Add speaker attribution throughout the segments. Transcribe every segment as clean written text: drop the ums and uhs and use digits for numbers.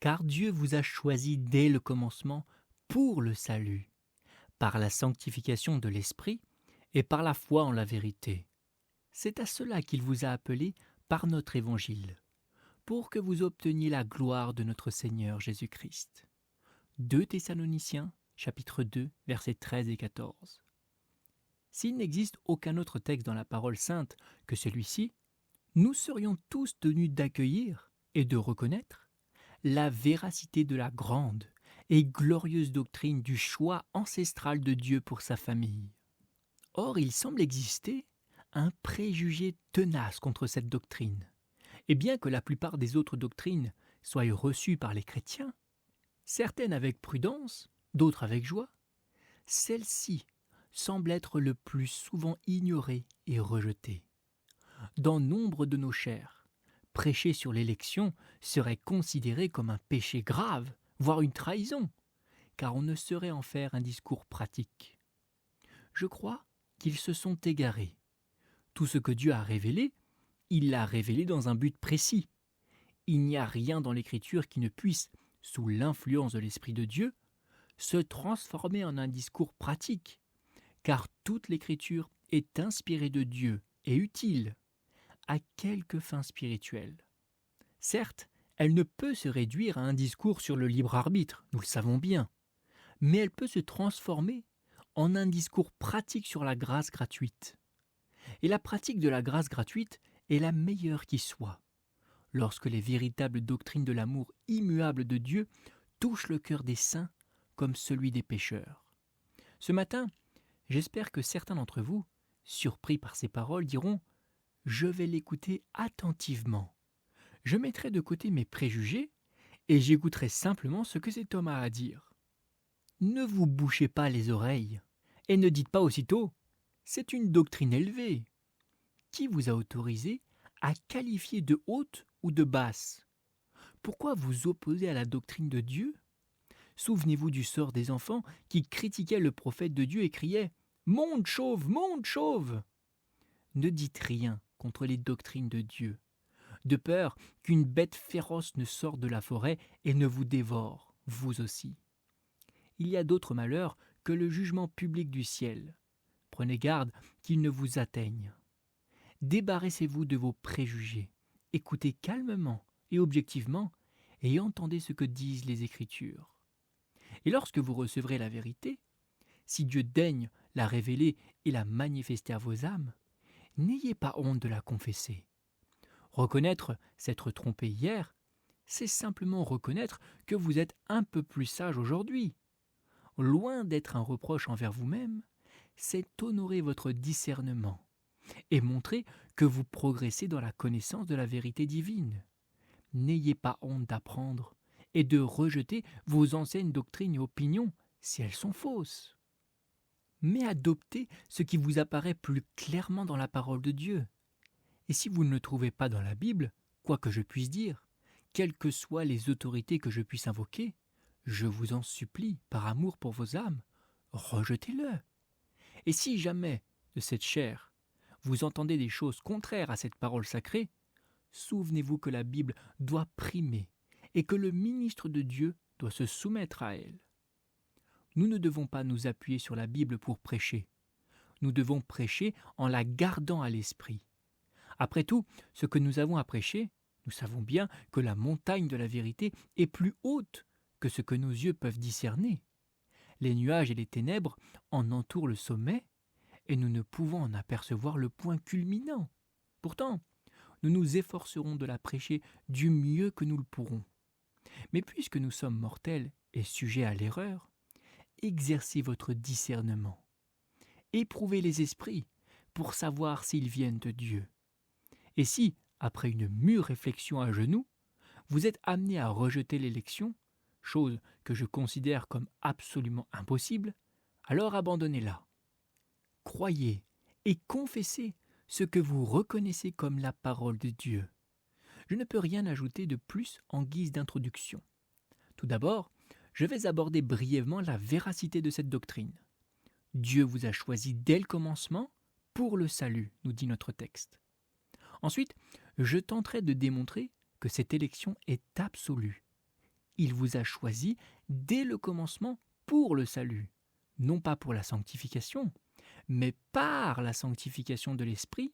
Speaker 1: Car Dieu vous a choisi dès le commencement pour le salut, par la sanctification de l'Esprit et par la foi en la vérité. C'est à cela qu'il vous a appelé par notre évangile, pour que vous obteniez la gloire de notre Seigneur Jésus-Christ. 2 Thessaloniciens, chapitre 2, versets 13 et 14. S'il n'existe aucun autre texte dans la parole sainte que celui-ci, nous serions tous tenus d'accueillir et de reconnaître la véracité de la grande et glorieuse doctrine du choix ancestral de Dieu pour sa famille. Or, il semble exister un préjugé tenace contre cette doctrine. Et bien que la plupart des autres doctrines soient reçues par les chrétiens, certaines avec prudence, d'autres avec joie, celle-ci semble être le plus souvent ignorée et rejetée. Dans nombre de nos chairs, prêcher sur l'élection serait considéré comme un péché grave, voire une trahison, car on ne saurait en faire un discours pratique. Je crois qu'ils se sont égarés. Tout ce que Dieu a révélé, il l'a révélé dans un but précis. Il n'y a rien dans l'Écriture qui ne puisse, sous l'influence de l'Esprit de Dieu, se transformer en un discours pratique, car toute l'Écriture est inspirée de Dieu et utile à quelque fin spirituelle. Certes, elle ne peut se réduire à un discours sur le libre arbitre, nous le savons bien, mais elle peut se transformer en un discours pratique sur la grâce gratuite. Et la pratique de la grâce gratuite est la meilleure qui soit, lorsque les véritables doctrines de l'amour immuable de Dieu touchent le cœur des saints comme celui des pécheurs. Ce matin, j'espère que certains d'entre vous, surpris par ces paroles, diront « Je vais l'écouter attentivement. Je mettrai de côté mes préjugés et j'écouterai simplement ce que cet homme a à dire. » Ne vous bouchez pas les oreilles et ne dites pas aussitôt « C'est une doctrine élevée ». Qui vous a autorisé à qualifier de haute ou de basse? Pourquoi vous opposer à la doctrine de Dieu? Souvenez-vous du sort des enfants qui critiquaient le prophète de Dieu et criaient « Monde chauve, monde chauve !» Ne dites rien contre les doctrines de Dieu, de peur qu'une bête féroce ne sorte de la forêt et ne vous dévore, vous aussi. Il y a d'autres malheurs que le jugement public du ciel. Prenez garde qu'il ne vous atteigne. Débarrassez-vous de vos préjugés, écoutez calmement et objectivement et entendez ce que disent les Écritures. Et lorsque vous recevrez la vérité, si Dieu daigne la révéler et la manifester à vos âmes, n'ayez pas honte de la confesser. Reconnaître s'être trompé hier, c'est simplement reconnaître que vous êtes un peu plus sage aujourd'hui. Loin d'être un reproche envers vous-même, c'est honorer votre discernement et montrer que vous progressez dans la connaissance de la vérité divine. N'ayez pas honte d'apprendre et de rejeter vos anciennes doctrines et opinions si elles sont fausses. Mais adoptez ce qui vous apparaît plus clairement dans la parole de Dieu. Et si vous ne le trouvez pas dans la Bible, quoi que je puisse dire, quelles que soient les autorités que je puisse invoquer, je vous en supplie, par amour pour vos âmes, rejetez-le. Et si jamais, de cette chair, vous entendez des choses contraires à cette parole sacrée, souvenez-vous que la Bible doit primer et que le ministre de Dieu doit se soumettre à elle. Nous ne devons pas nous appuyer sur la Bible pour prêcher. Nous devons prêcher en la gardant à l'esprit. Après tout, ce que nous avons à prêcher, nous savons bien que la montagne de la vérité est plus haute que ce que nos yeux peuvent discerner. Les nuages et les ténèbres en entourent le sommet et nous ne pouvons en apercevoir le point culminant. Pourtant, nous nous efforcerons de la prêcher du mieux que nous le pourrons. Mais puisque nous sommes mortels et sujets à l'erreur, exercez votre discernement. Éprouvez les esprits pour savoir s'ils viennent de Dieu. Et si, après une mûre réflexion à genoux, vous êtes amené à rejeter l'élection, chose que je considère comme absolument impossible, alors abandonnez-la. Croyez et confessez ce que vous reconnaissez comme la parole de Dieu. Je ne peux rien ajouter de plus en guise d'introduction. Tout d'abord, je vais aborder brièvement la véracité de cette doctrine. Dieu vous a choisi dès le commencement pour le salut, nous dit notre texte. Ensuite, je tenterai de démontrer que cette élection est absolue. Il vous a choisi dès le commencement pour le salut, non pas pour la sanctification, mais par la sanctification de l'Esprit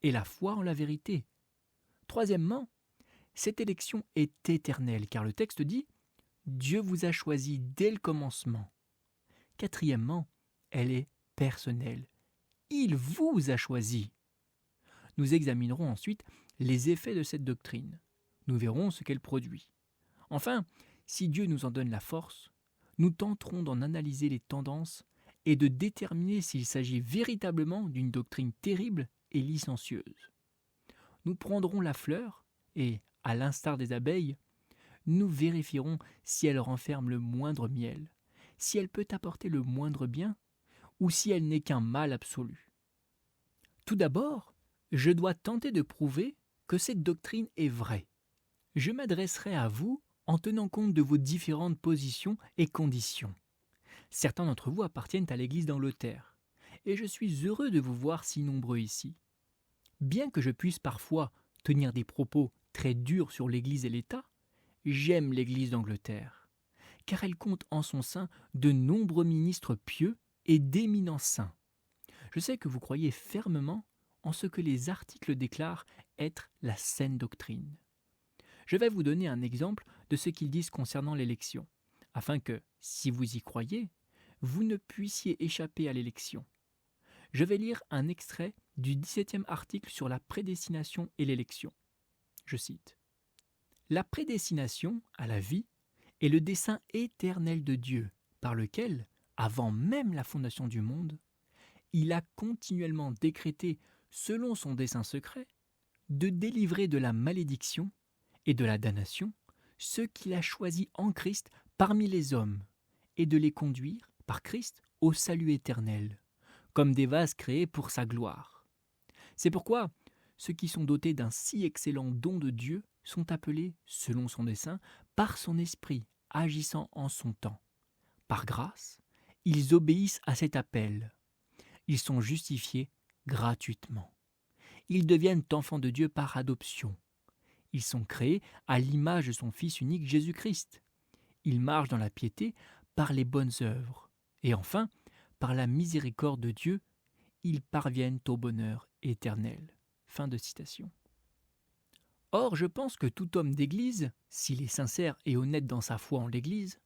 Speaker 1: et la foi en la vérité. Troisièmement, cette élection est éternelle, car le texte dit « Dieu vous a choisi dès le commencement ». Quatrièmement, elle est personnelle. Il vous a choisi. Nous examinerons ensuite les effets de cette doctrine. Nous verrons ce qu'elle produit. Enfin, si Dieu nous en donne la force, nous tenterons d'en analyser les tendances et de déterminer s'il s'agit véritablement d'une doctrine terrible et licencieuse. Nous prendrons la fleur et, à l'instar des abeilles, nous vérifierons si elle renferme le moindre miel, si elle peut apporter le moindre bien, ou si elle n'est qu'un mal absolu. Tout d'abord, je dois tenter de prouver que cette doctrine est vraie. Je m'adresserai à vous en tenant compte de vos différentes positions et conditions. Certains d'entre vous appartiennent à l'Église d'Angleterre, et je suis heureux de vous voir si nombreux ici. Bien que je puisse parfois tenir des propos très durs sur l'Église et l'État, j'aime l'Église d'Angleterre, car elle compte en son sein de nombreux ministres pieux et d'éminents saints. Je sais que vous croyez fermement en ce que les articles déclarent être la saine doctrine. Je vais vous donner un exemple de ce qu'ils disent concernant l'élection, afin que, si vous y croyez, vous ne puissiez échapper à l'élection. Je vais lire un extrait du 17e article sur la prédestination et l'élection. Je cite. « La prédestination à la vie est le dessein éternel de Dieu, par lequel, avant même la fondation du monde, il a continuellement décrété, selon son dessein secret, de délivrer de la malédiction et de la damnation ceux qu'il a choisis en Christ parmi les hommes, et de les conduire, par Christ, au salut éternel, comme des vases créés pour sa gloire. C'est pourquoi ceux qui sont dotés d'un si excellent don de Dieu sont appelés, selon son dessein, par son esprit, agissant en son temps. Par grâce, ils obéissent à cet appel. Ils sont justifiés gratuitement. Ils deviennent enfants de Dieu par adoption. Ils sont créés à l'image de son Fils unique Jésus-Christ. Ils marchent dans la piété par les bonnes œuvres. Et enfin, par la miséricorde de Dieu, ils parviennent au bonheur éternel. » Fin de citation. Or, je pense que tout homme d'Église, s'il est sincère et honnête dans sa foi en l'Église,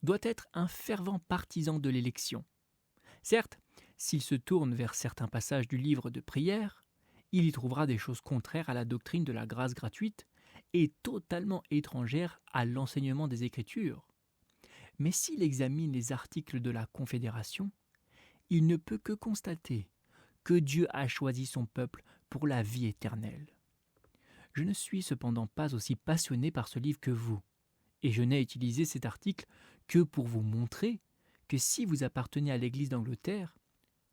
Speaker 1: doit être un fervent partisan de l'élection. Certes, s'il se tourne vers certains passages du livre de prière, il y trouvera des choses contraires à la doctrine de la grâce gratuite et totalement étrangères à l'enseignement des Écritures. Mais s'il examine les articles de la Confédération, il ne peut que constater que Dieu a choisi son peuple pour la vie éternelle. Je ne suis cependant pas aussi passionné par ce livre que vous, et je n'ai utilisé cet article que pour vous montrer que si vous appartenez à l'Église d'Angleterre,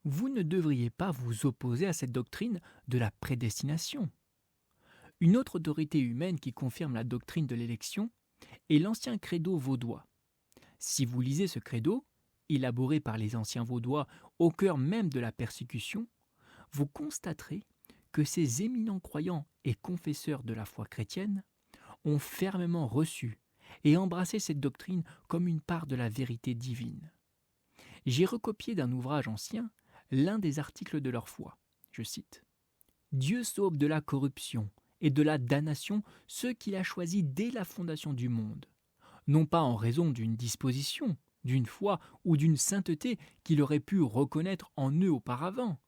Speaker 1: vous ne devriez pas vous opposer à cette doctrine de la prédestination. Une autre autorité humaine qui confirme la doctrine de l'élection est l'ancien credo vaudois. Si vous lisez ce credo, élaboré par les anciens vaudois au cœur même de la persécution, vous constaterez que ces éminents croyants et confesseurs de la foi chrétienne ont fermement reçu et embrassé cette doctrine comme une part de la vérité divine. J'ai recopié d'un ouvrage ancien l'un des articles de leur foi. Je cite. « Dieu sauve de la corruption et de la damnation ceux qu'il a choisis dès la fondation du monde, non pas en raison d'une disposition, d'une foi ou d'une sainteté qu'il aurait pu reconnaître en eux auparavant,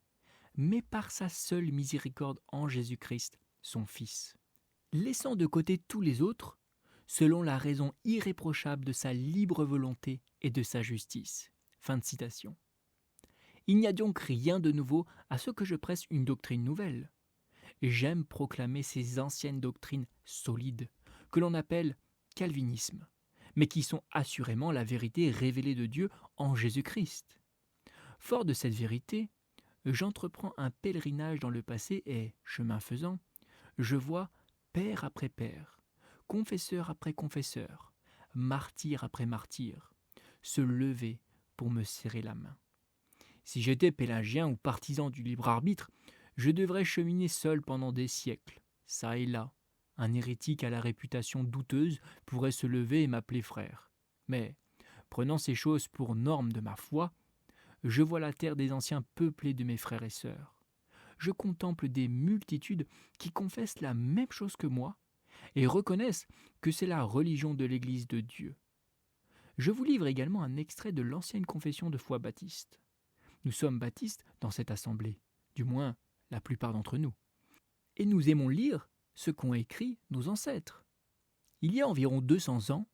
Speaker 1: mais par sa seule miséricorde en Jésus-Christ, son Fils, laissant de côté tous les autres, selon la raison irréprochable de sa libre volonté et de sa justice. » Fin de citation. Il n'y a donc rien de nouveau à ce que je presse une doctrine nouvelle. J'aime proclamer ces anciennes doctrines solides, que l'on appelle calvinisme, mais qui sont assurément la vérité révélée de Dieu en Jésus-Christ. Fort de cette vérité, j'entreprends un pèlerinage dans le passé et, chemin faisant, je vois père après père, confesseur après confesseur, martyr après martyr, se lever pour me serrer la main. Si j'étais pélagien ou partisan du libre arbitre, je devrais cheminer seul pendant des siècles, ça et là, Un hérétique à la réputation douteuse pourrait se lever et m'appeler frère. Mais, prenant ces choses pour norme de ma foi, je vois la terre des anciens peuplée de mes frères et sœurs. Je contemple des multitudes qui confessent la même chose que moi et reconnaissent que c'est la religion de l'Église de Dieu. Je vous livre également un extrait de l'ancienne confession de foi baptiste. Nous sommes baptistes dans cette assemblée, du moins la plupart d'entre nous. Et nous aimons lire ce qu'ont écrit nos ancêtres. Il y a environ 200 ans,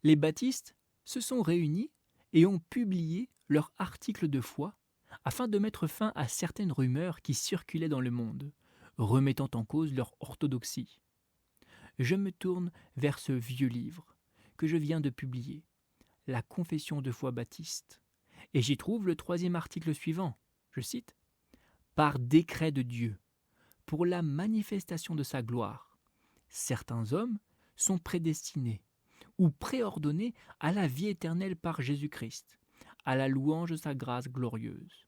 Speaker 1: les baptistes se sont réunis et ont publié leur article de foi afin de mettre fin à certaines rumeurs qui circulaient dans le monde, remettant en cause leur orthodoxie. Je me tourne vers ce vieux livre que je viens de publier, la Confession de foi baptiste, et j'y trouve le 3e article suivant, je cite, « Par décret de Dieu, pour la manifestation de sa gloire, certains hommes sont prédestinés ou préordonnés à la vie éternelle par Jésus-Christ, à la louange de sa grâce glorieuse.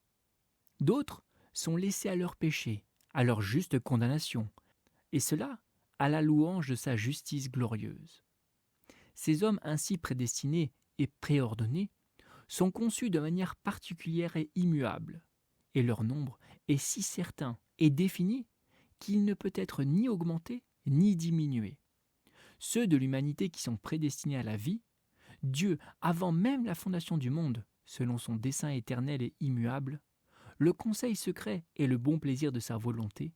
Speaker 1: D'autres sont laissés à leur péché, à leur juste condamnation, et cela à la louange de sa justice glorieuse. Ces hommes ainsi prédestinés et préordonnés sont conçus de manière particulière et immuable, et leur nombre est si certain et défini qu'il ne peut être ni augmenté ni diminué. Ceux de l'humanité qui sont prédestinés à la vie, Dieu, avant même la fondation du monde, selon son dessein éternel et immuable, le conseil secret et le bon plaisir de sa volonté,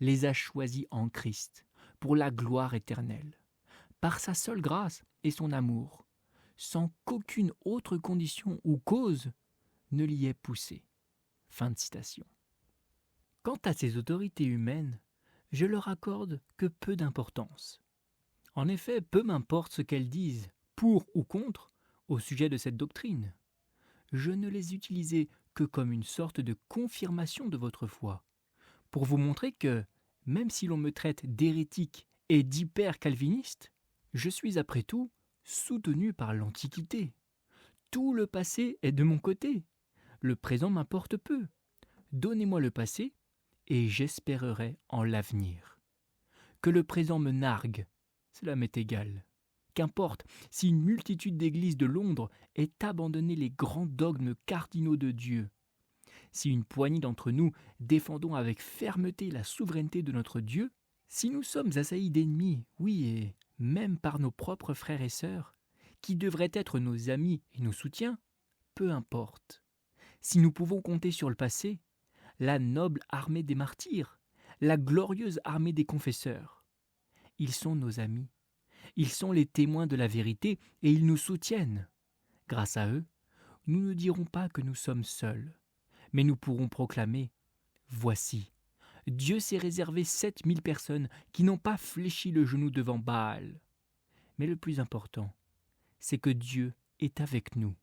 Speaker 1: les a choisis en Christ pour la gloire éternelle, par sa seule grâce et son amour, sans qu'aucune autre condition ou cause ne l'y ait poussé. » Fin de citation. Quant à ces autorités humaines, je leur accorde que peu d'importance. En effet, peu m'importe ce qu'elles disent, pour ou contre, au sujet de cette doctrine. Je ne les utilisais que comme une sorte de confirmation de votre foi, pour vous montrer que, même si l'on me traite d'hérétique et d'hyper-calviniste, je suis après tout soutenu par l'Antiquité. Tout le passé est de mon côté. Le présent m'importe peu. Donnez-moi le passé, et j'espérerai en l'avenir. Que le présent me nargue, cela m'est égal. Qu'importe si une multitude d'églises de Londres ait abandonné les grands dogmes cardinaux de Dieu. Si une poignée d'entre nous défendons avec fermeté la souveraineté de notre Dieu, si nous sommes assaillis d'ennemis, oui, et même par nos propres frères et sœurs, qui devraient être nos amis et nos soutiens, peu importe. Si nous pouvons compter sur le passé, la noble armée des martyrs, la glorieuse armée des confesseurs, ils sont nos amis, ils sont les témoins de la vérité et ils nous soutiennent. Grâce à eux, nous ne dirons pas que nous sommes seuls, mais nous pourrons proclamer « Voici, Dieu s'est réservé 7000 personnes qui n'ont pas fléchi le genou devant Baal. » Mais le plus important, c'est que Dieu est avec nous.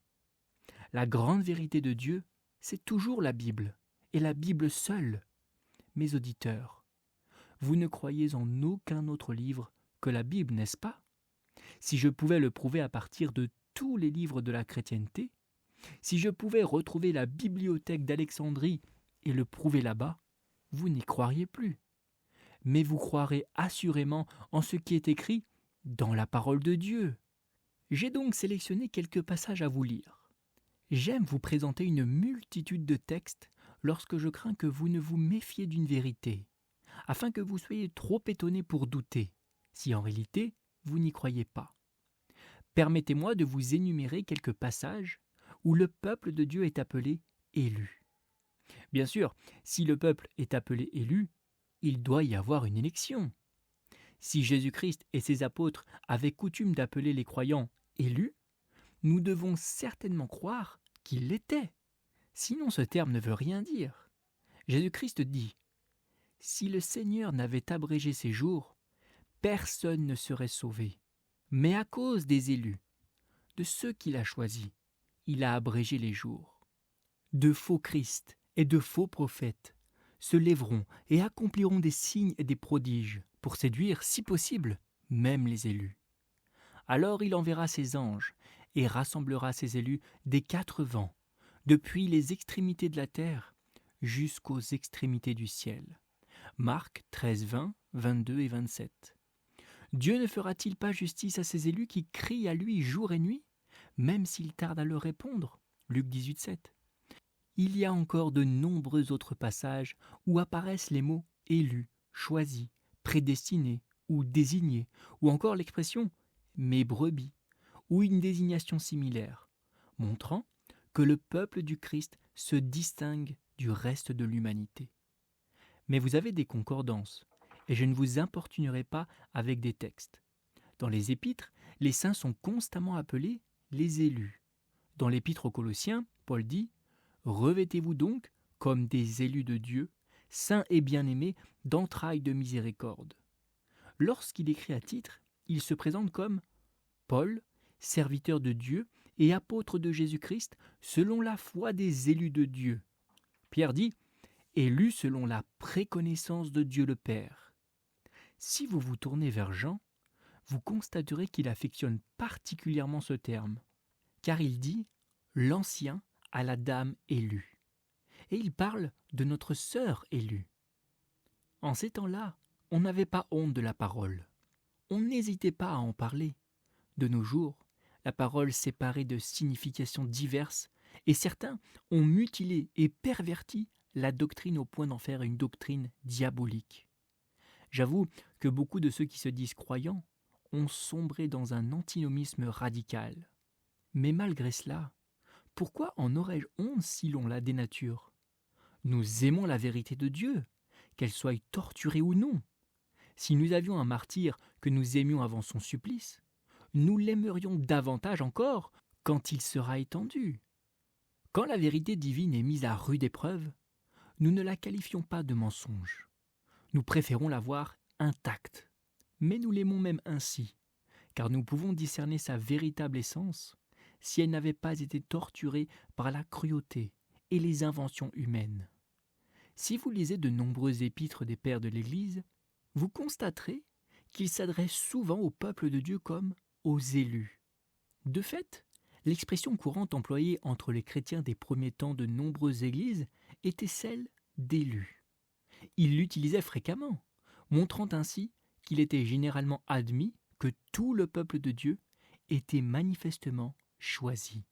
Speaker 1: La grande vérité de Dieu, c'est toujours la Bible, et la Bible seule. Mes auditeurs, vous ne croyez en aucun autre livre que la Bible, n'est-ce pas? Si je pouvais le prouver à partir de tous les livres de la chrétienté, si je pouvais retrouver la bibliothèque d'Alexandrie et le prouver là-bas, vous n'y croiriez plus. Mais vous croirez assurément en ce qui est écrit dans la parole de Dieu. J'ai donc sélectionné quelques passages à vous lire. J'aime vous présenter une multitude de textes lorsque je crains que vous ne vous méfiez d'une vérité, afin que vous soyez trop étonnés pour douter, si en réalité vous n'y croyez pas. Permettez-moi de vous énumérer quelques passages où le peuple de Dieu est appelé élu. Bien sûr, si le peuple est appelé élu, il doit y avoir une élection. Si Jésus-Christ et ses apôtres avaient coutume d'appeler les croyants élus, nous devons certainement croire qu'ils l'étaient. Sinon ce terme ne veut rien dire. Jésus-Christ dit « Si le Seigneur n'avait abrégé ses jours, personne ne serait sauvé. Mais à cause des élus, de ceux qu'il a choisis, il a abrégé les jours. De faux Christ et de faux prophètes se lèveront et accompliront des signes et des prodiges pour séduire, si possible, même les élus. Alors il enverra ses anges et rassemblera ses élus des 4 vents, depuis les extrémités de la terre jusqu'aux extrémités du ciel. » Marc 13, 20, 22 et 27. Dieu ne fera-t-il pas justice à ses élus qui crient à lui jour et nuit, même s'il tarde à leur répondre? Luc 18,7. Il y a encore de nombreux autres passages où apparaissent les mots élu, choisi, prédestiné ou désigné, ou encore l'expression mes brebis, ou une désignation similaire, montrant que le peuple du Christ se distingue du reste de l'humanité. Mais vous avez des concordances, et je ne vous importunerai pas avec des textes. Dans les épîtres, les saints sont constamment appelés les élus. Dans l'épître aux Colossiens, Paul dit « Revêtez-vous donc, comme des élus de Dieu, saints et bien-aimés, d'entrailles de miséricorde. » Lorsqu'il écrit à titre, il se présente comme Paul, serviteur de Dieu et apôtre de Jésus-Christ, selon la foi des élus de Dieu. Pierre dit « Élu selon la préconnaissance de Dieu le Père ». Si vous vous tournez vers Jean, vous constaterez qu'il affectionne particulièrement ce terme, car il dit « l'ancien à la dame élue ». Et il parle de notre sœur élue. En ces temps-là, on n'avait pas honte de la parole. On n'hésitait pas à en parler. De nos jours, la parole s'est parée de significations diverses et certains ont mutilé et perverti la doctrine au point d'en faire une doctrine diabolique. J'avoue que beaucoup de ceux qui se disent croyants ont sombré dans un antinomisme radical. Mais malgré cela, pourquoi en aurais-je honte si l'on la dénature? Nous aimons la vérité de Dieu, qu'elle soit torturée ou non. Si nous avions un martyr que nous aimions avant son supplice, nous l'aimerions davantage encore quand il sera étendu. Quand la vérité divine est mise à rude épreuve, nous ne la qualifions pas de mensonge. Nous préférons la voir intacte, mais nous l'aimons même ainsi, car nous pouvons discerner sa véritable essence si elle n'avait pas été torturée par la cruauté et les inventions humaines. Si vous lisez de nombreux épîtres des pères de l'Église, vous constaterez qu'ils s'adressent souvent au peuple de Dieu comme aux élus. De fait, l'expression courante employée entre les chrétiens des premiers temps de nombreuses églises était celle d'élus. Ils l'utilisaient fréquemment, montrant ainsi qu'il était généralement admis que tout le peuple de Dieu était manifestement choisi.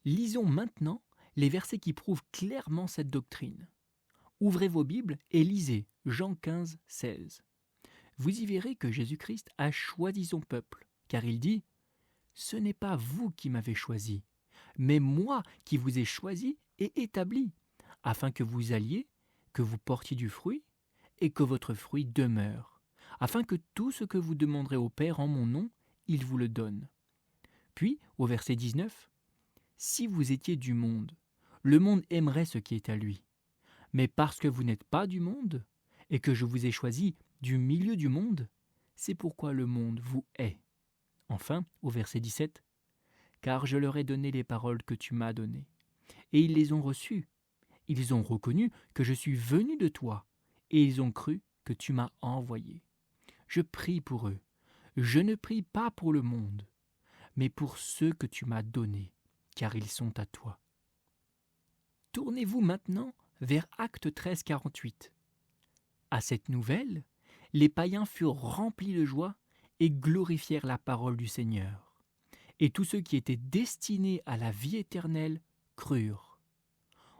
Speaker 1: Lisons maintenant les versets qui prouvent clairement cette doctrine. Ouvrez vos Bibles et lisez Jean 15, 16. Vous y verrez que Jésus-Christ a choisi son peuple, car il dit « Ce n'est pas vous qui m'avez choisi, mais moi qui vous ai choisi et établi, afin que vous alliez, que vous portiez du fruit, et que votre fruit demeure, afin que tout ce que vous demanderez au Père en mon nom, il vous le donne. » Puis, au verset 19, « Si vous étiez du monde, le monde aimerait ce qui est à lui. Mais parce que vous n'êtes pas du monde, et que je vous ai choisi du milieu du monde, c'est pourquoi le monde vous hait. » Enfin, au verset 17, « Car je leur ai donné les paroles que tu m'as données, et ils les ont reçues. Ils ont reconnu que je suis venu de toi, et ils ont cru que tu m'as envoyé. Je prie pour eux. Je ne prie pas pour le monde, mais pour ceux que tu m'as donnés, car ils sont à toi. » Tournez-vous maintenant vers Actes 13, 48. À cette nouvelle, les païens furent remplis de joie et glorifièrent la parole du Seigneur. Et tous ceux qui étaient destinés à la vie éternelle crurent.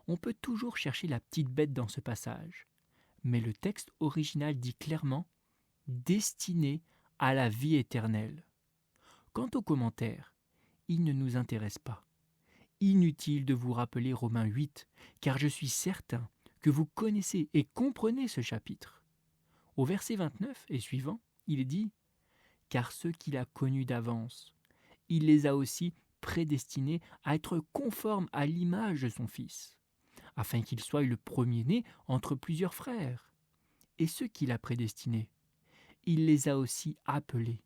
Speaker 1: On peut toujours chercher la petite bête dans ce passage, mais le texte original dit clairement « destinés à la vie éternelle ». Quant aux commentaires, ils ne nous intéressent pas. Inutile de vous rappeler Romains 8, car je suis certain que vous connaissez et comprenez ce chapitre. Au verset 29 et suivant, il est dit « Car ceux qu'il a connus d'avance, il les a aussi prédestinés à être conformes à l'image de son Fils, afin qu'il soit le premier-né entre plusieurs frères. Et ceux qu'il a prédestinés, il les a aussi appelés.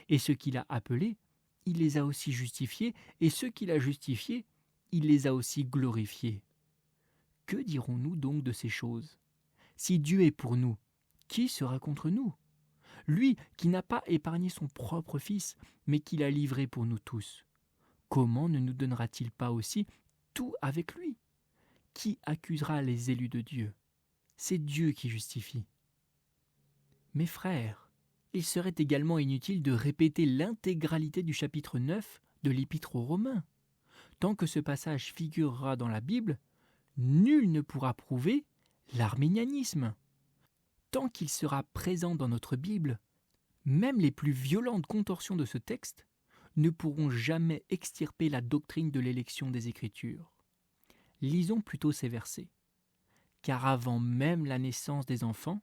Speaker 1: Et ceux qu'il a appelés, il les a aussi justifiés. Et ceux qu'il a justifiés, il les a aussi glorifiés. » Que dirons-nous donc de ces choses? Si Dieu est pour nous, qui sera contre nous? Lui qui n'a pas épargné son propre Fils, mais qui l'a livré pour nous tous. Comment ne nous donnera-t-il pas aussi tout avec lui? Qui accusera les élus de Dieu? C'est Dieu qui justifie. Mes frères, Il serait également inutile de répéter l'intégralité du chapitre 9 de l'Épître aux Romains. Tant que ce passage figurera dans la Bible, nul ne pourra prouver l'arminianisme. Tant qu'il sera présent dans notre Bible, même les plus violentes contorsions de ce texte ne pourront jamais extirper la doctrine de l'élection des Écritures. Lisons plutôt ces versets. Car avant même la naissance des enfants,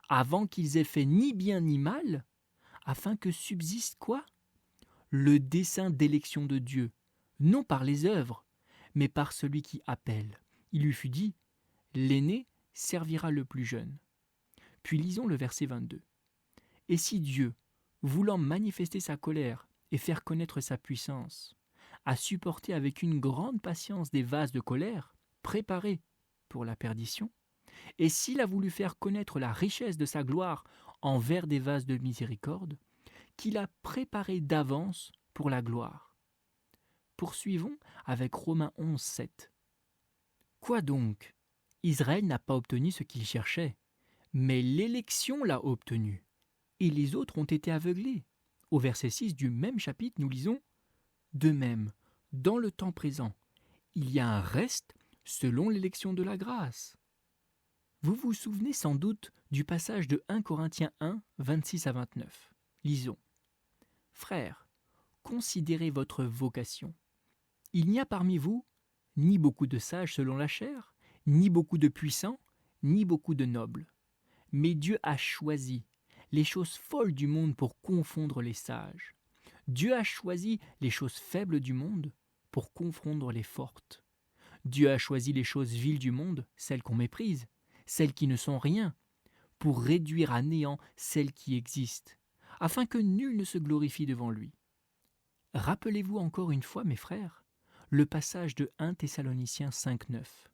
Speaker 1: avant qu'ils aient fait ni bien ni mal, afin que subsiste quoi? Le dessein d'élection de Dieu, non par les œuvres, mais par celui qui appelle. Il lui fut dit, l'aîné servira le plus jeune. Puis lisons le verset 22. Et si Dieu, voulant manifester sa colère et faire connaître sa puissance, a supporté avec une grande patience des vases de colère, préparés pour la perdition, et s'il a voulu faire connaître la richesse de sa gloire envers des vases de miséricorde, qu'il a préparé d'avance pour la gloire. Poursuivons avec Romains 11, 7. Quoi donc? Israël n'a pas obtenu ce qu'il cherchait, mais l'élection l'a obtenu, et les autres ont été aveuglés. Au verset 6 du même chapitre, nous lisons « De même, dans le temps présent, il y a un reste selon l'élection de la grâce. » Vous vous souvenez sans doute du passage de 1 Corinthiens 1, 26 à 29. Lisons. « Frères, considérez votre vocation. Il n'y a parmi vous ni beaucoup de sages selon la chair, ni beaucoup de puissants, ni beaucoup de nobles. Mais Dieu a choisi les choses folles du monde pour confondre les sages. Dieu a choisi les choses faibles du monde pour confondre les fortes. Dieu a choisi les choses viles du monde, celles qu'on méprise, celles qui ne sont rien, pour réduire à néant celles qui existent, afin que nul ne se glorifie devant lui. Rappelez-vous encore une fois, mes frères, le passage de 1 Thessaloniciens 5, 9.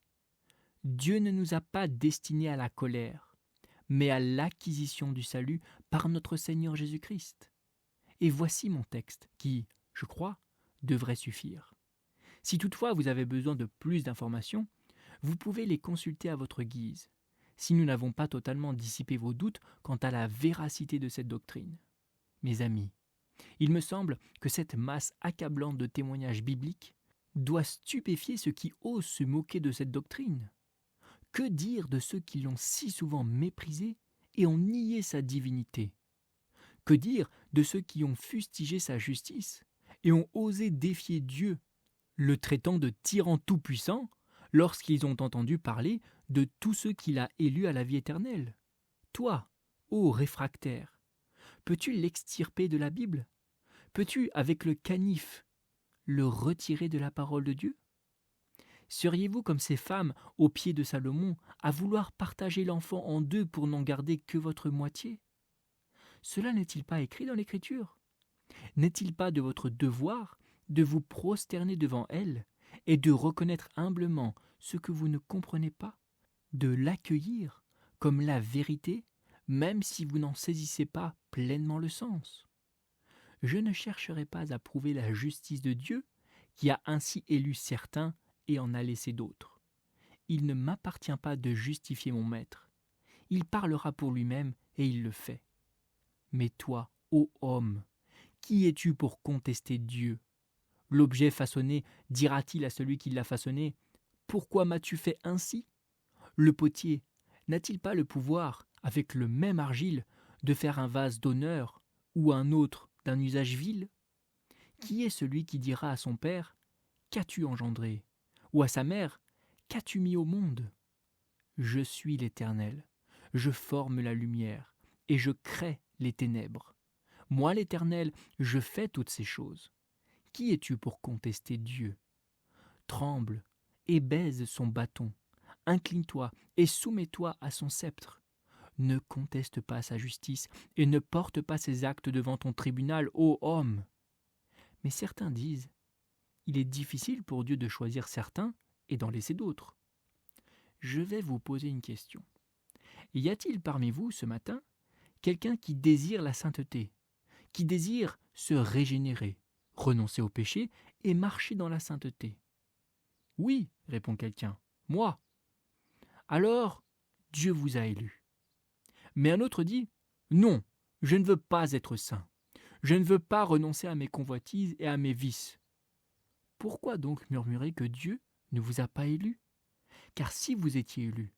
Speaker 1: Dieu ne nous a pas destinés à la colère, mais à l'acquisition du salut par notre Seigneur Jésus-Christ. Et voici mon texte qui, je crois, devrait suffire. Si toutefois vous avez besoin de plus d'informations, vous pouvez les consulter à votre guise, si nous n'avons pas totalement dissipé vos doutes quant à la véracité de cette doctrine. Mes amis, il me semble que cette masse accablante de témoignages bibliques doit stupéfier ceux qui osent se moquer de cette doctrine. Que dire de ceux qui l'ont si souvent méprisée et ont nié sa divinité? Que dire de ceux qui ont fustigé sa justice et ont osé défier Dieu, le traitant de tyran tout-puissant, lorsqu'ils ont entendu parler de tous ceux qu'il a élus à la vie éternelle? Toi, ô réfractaire, peux-tu l'extirper de la Bible? Peux-tu, avec le canif, le retirer de la parole de Dieu? Seriez-vous comme ces femmes au pied de Salomon à vouloir partager l'enfant en deux pour n'en garder que votre moitié? Cela n'est-il pas écrit dans l'Écriture? N'est-il pas de votre devoir de vous prosterner devant elle et de reconnaître humblement ce que vous ne comprenez pas, de l'accueillir comme la vérité, même si vous n'en saisissez pas pleinement le sens? Je ne chercherai pas à prouver la justice de Dieu, qui a ainsi élu certains et en a laissé d'autres. Il ne m'appartient pas de justifier mon maître. Il parlera pour lui-même et il le fait. Mais toi, ô homme, qui es-tu pour contester Dieu? L'objet façonné dira-t-il à celui qui l'a façonné, « Pourquoi m'as-tu fait ainsi ?» Le potier n'a-t-il pas le pouvoir, avec le même argile, de faire un vase d'honneur ou un autre d'un usage vil? Qui est celui qui dira à son père, « Qu'as-tu engendré ?» ou à sa mère, « Qu'as-tu mis au monde ?» Je suis l'Éternel, je forme la lumière, et je crée les ténèbres. Moi l'Éternel, je fais toutes ces choses. Qui es-tu pour contester Dieu? Tremble et baise son bâton. Incline-toi et soumets-toi à son sceptre. Ne conteste pas sa justice et ne porte pas ses actes devant ton tribunal, ô homme. Mais certains disent, il est difficile pour Dieu de choisir certains et d'en laisser d'autres. Je vais vous poser une question. Y a-t-il parmi vous, ce matin, quelqu'un qui désire la sainteté, qui désire se régénérer, renoncer au péché et marcher dans la sainteté? Oui, répond quelqu'un, moi. Alors, Dieu vous a élu. Mais un autre dit, non, Je ne veux pas être saint. Je ne veux pas renoncer à mes convoitises et à mes vices. Pourquoi donc murmurer que Dieu ne vous a pas élu? Car si vous étiez élu,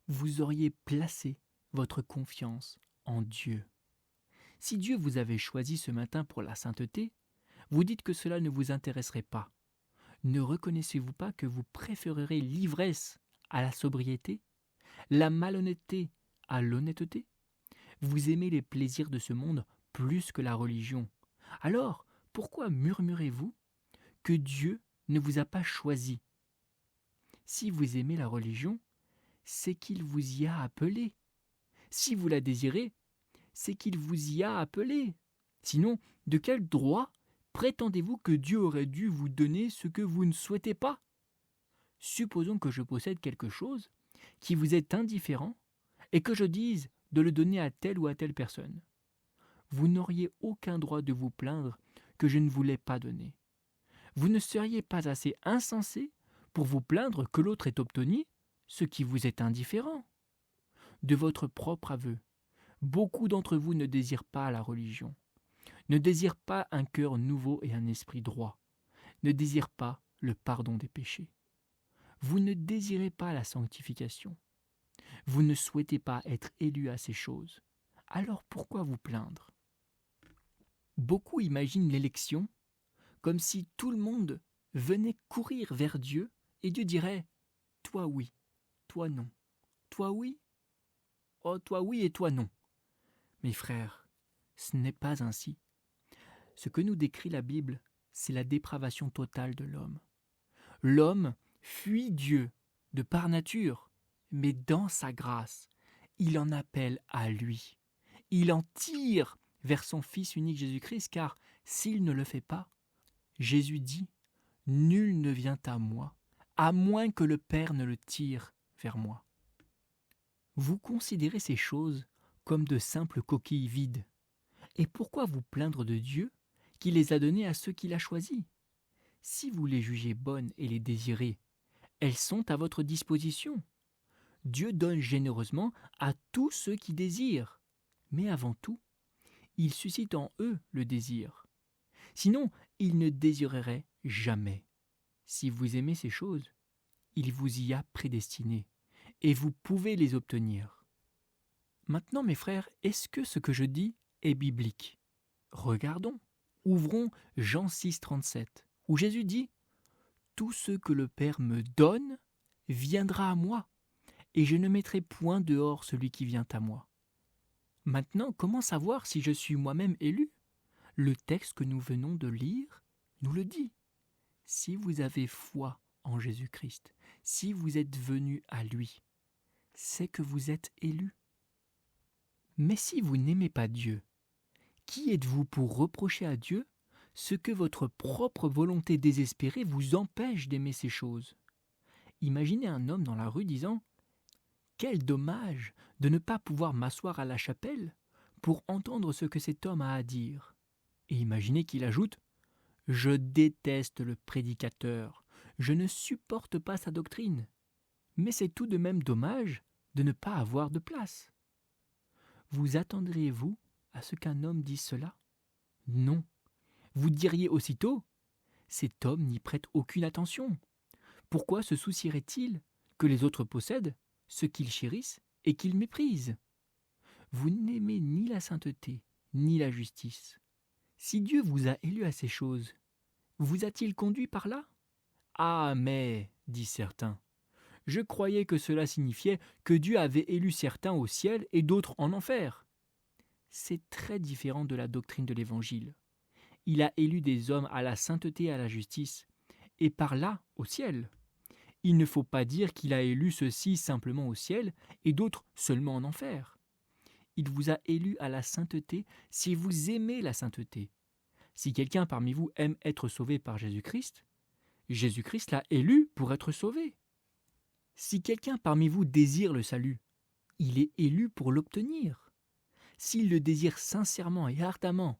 Speaker 1: vous auriez placé votre confiance en Dieu. Si Dieu vous avait choisi ce matin pour la sainteté, vous dites que cela ne vous intéresserait pas. Ne reconnaissez-vous pas que vous préférerez l'ivresse à la sobriété, la malhonnêteté à l'honnêteté? Vous aimez les plaisirs de ce monde plus que la religion. Alors, pourquoi murmurez-vous que Dieu ne vous a pas choisi? Si vous aimez la religion, c'est qu'il vous y a appelé. Si vous la désirez, c'est qu'il vous y a appelé. Sinon, de quel droit prétendez-vous que Dieu aurait dû vous donner ce que vous ne souhaitez pas? Supposons que je possède quelque chose qui vous est indifférent et que je dise de le donner à telle ou à telle personne. Vous n'auriez aucun droit de vous plaindre que je ne vous l'ai pas donné. Vous ne seriez pas assez insensé pour vous plaindre que l'autre ait obtenu ce qui vous est indifférent. De votre propre aveu, beaucoup d'entre vous ne désirent pas la religion, ne désirent pas un cœur nouveau et un esprit droit, ne désirent pas le pardon des péchés. Vous ne désirez pas la sanctification. Vous ne souhaitez pas être élu à ces choses. Alors pourquoi vous plaindre? Beaucoup imaginent l'élection comme si tout le monde venait courir vers Dieu et Dieu dirait « toi oui, toi non, toi oui, oh toi oui et toi non ». Mes frères, ce n'est pas ainsi. Ce que nous décrit la Bible, c'est la dépravation totale de l'homme. L'homme fuit Dieu de par nature, mais dans sa grâce, il en appelle à lui. Il en tire vers son Fils unique Jésus-Christ, car s'il ne le fait pas, Jésus dit « Nul ne vient à moins que le Père ne le tire vers moi. » Vous considérez ces choses comme de simples coquilles vides. Et pourquoi vous plaindre de Dieu qui les a données à ceux qu'il a choisis? Si vous les jugez bonnes et les désirez, elles sont à votre disposition. Dieu donne généreusement à tous ceux qui désirent. Mais avant tout, il suscite en eux le désir. Sinon, ils ne désireraient jamais. Si vous aimez ces choses, il vous y a prédestiné, et vous pouvez les obtenir. Maintenant, mes frères, est-ce que ce que je dis est biblique? Regardons, ouvrons Jean 6, 37, où Jésus dit « Tout ce que le Père me donne viendra à moi, et je ne mettrai point dehors celui qui vient à moi. » Maintenant, comment savoir si je suis moi-même élu? Le texte que nous venons de lire nous le dit. Si vous avez foi en Jésus-Christ, si vous êtes venu à lui, c'est que vous êtes élu. Mais si vous n'aimez pas Dieu, qui êtes-vous pour reprocher à Dieu ce que votre propre volonté désespérée vous empêche d'aimer ces choses? Imaginez un homme dans la rue disant « Quel dommage de ne pas pouvoir m'asseoir à la chapelle pour entendre ce que cet homme a à dire. » Et imaginez qu'il ajoute « Je déteste le prédicateur, je ne supporte pas sa doctrine. » Mais c'est tout de même dommage de ne pas avoir de place. Vous attendriez-vous à ce qu'un homme dise cela? Non. Vous diriez aussitôt « Cet homme n'y prête aucune attention. Pourquoi se soucierait-il que les autres possèdent ce qu'ils chérissent et qu'ils méprisent? » Vous n'aimez ni la sainteté, ni la justice. Si Dieu vous a élu à ces choses, vous a-t-il conduit par là? Ah, mais, disent certains, je croyais que cela signifiait que Dieu avait élu certains au ciel et d'autres en enfer. C'est très différent de la doctrine de l'Évangile. Il a élu des hommes à la sainteté et à la justice, et par là au ciel. Il ne faut pas dire qu'il a élu ceux-ci simplement au ciel et d'autres seulement en enfer. Il vous a élu à la sainteté si vous aimez la sainteté. Si quelqu'un parmi vous aime être sauvé par Jésus-Christ, Jésus-Christ l'a élu pour être sauvé. Si quelqu'un parmi vous désire le salut, il est élu pour l'obtenir. S'il le désire sincèrement et ardemment,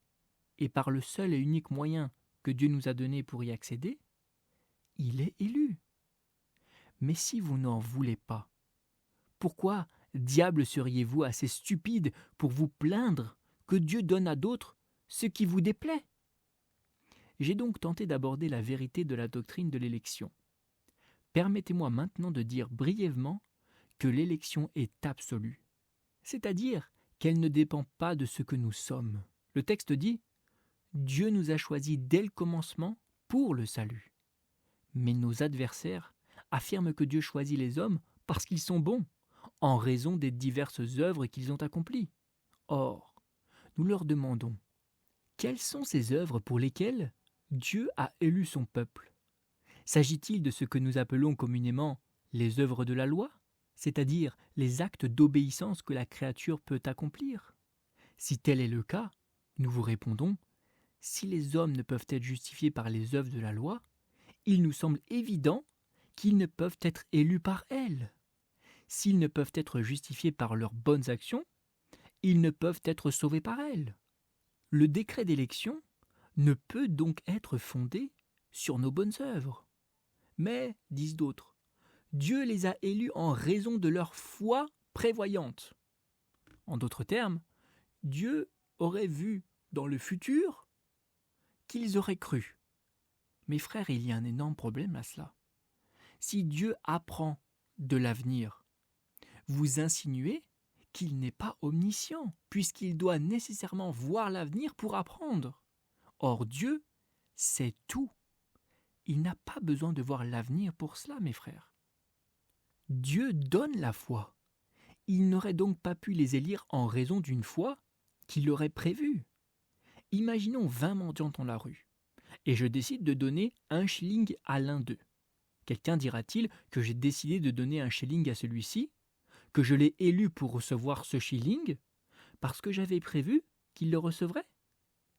Speaker 1: et par le seul et unique moyen que Dieu nous a donné pour y accéder, il est élu. Mais si vous n'en voulez pas, pourquoi, diable, seriez-vous assez stupide pour vous plaindre que Dieu donne à d'autres ce qui vous déplaît. J'ai donc tenté d'aborder la vérité de la doctrine de l'élection. Permettez-moi maintenant de dire brièvement que l'élection est absolue, c'est-à-dire qu'elle ne dépend pas de ce que nous sommes. Le texte dit « Dieu nous a choisis dès le commencement pour le salut ». Mais nos adversaires affirment que Dieu choisit les hommes parce qu'ils sont bons, en raison des diverses œuvres qu'ils ont accomplies. Or, nous leur demandons « Quelles sont ces œuvres pour lesquelles Dieu a élu son peuple ?» S'agit-il de ce que nous appelons communément les œuvres de la loi, c'est-à-dire les actes d'obéissance que la créature peut accomplir? Si tel est le cas, nous vous répondons, si les hommes ne peuvent être justifiés par les œuvres de la loi, il nous semble évident qu'ils ne peuvent être élus par elles. S'ils ne peuvent être justifiés par leurs bonnes actions, ils ne peuvent être sauvés par elles. Le décret d'élection ne peut donc être fondé sur nos bonnes œuvres. Mais, disent d'autres, Dieu les a élus en raison de leur foi prévoyante. En d'autres termes, Dieu aurait vu dans le futur qu'ils auraient cru. Mes frères, il y a un énorme problème à cela. Si Dieu apprend de l'avenir, vous insinuez qu'il n'est pas omniscient, puisqu'il doit nécessairement voir l'avenir pour apprendre. Or Dieu sait tout. Il n'a pas besoin de voir l'avenir pour cela, mes frères. Dieu donne la foi. Il n'aurait donc pas pu les élire en raison d'une foi qu'il aurait prévue. Imaginons 20 mendiants dans la rue, et je décide de donner 1 shilling à l'un d'eux. Quelqu'un dira-t-il que j'ai décidé de donner 1 shilling à celui-ci, que je l'ai élu pour recevoir ce shilling, parce que j'avais prévu qu'il le recevrait?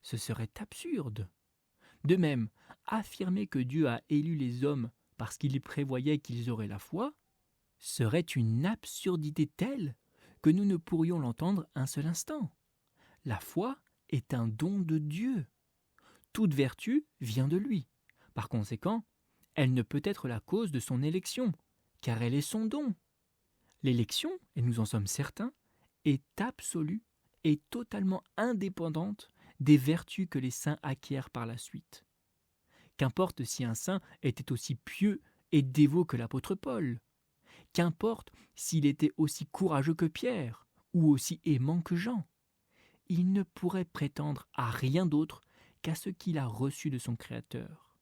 Speaker 1: Ce serait absurde. De même, affirmer que Dieu a élu les hommes parce qu'il prévoyait qu'ils auraient la foi serait une absurdité telle que nous ne pourrions l'entendre un seul instant. La foi est un don de Dieu. Toute vertu vient de lui. Par conséquent, elle ne peut être la cause de son élection, car elle est son don. L'élection, et nous en sommes certains, est absolue et totalement indépendante des vertus que les saints acquièrent par la suite. Qu'importe si un saint était aussi pieux et dévot que l'apôtre Paul, qu'importe s'il était aussi courageux que Pierre ou aussi aimant que Jean, il ne pourrait prétendre à rien d'autre qu'à ce qu'il a reçu de son Créateur.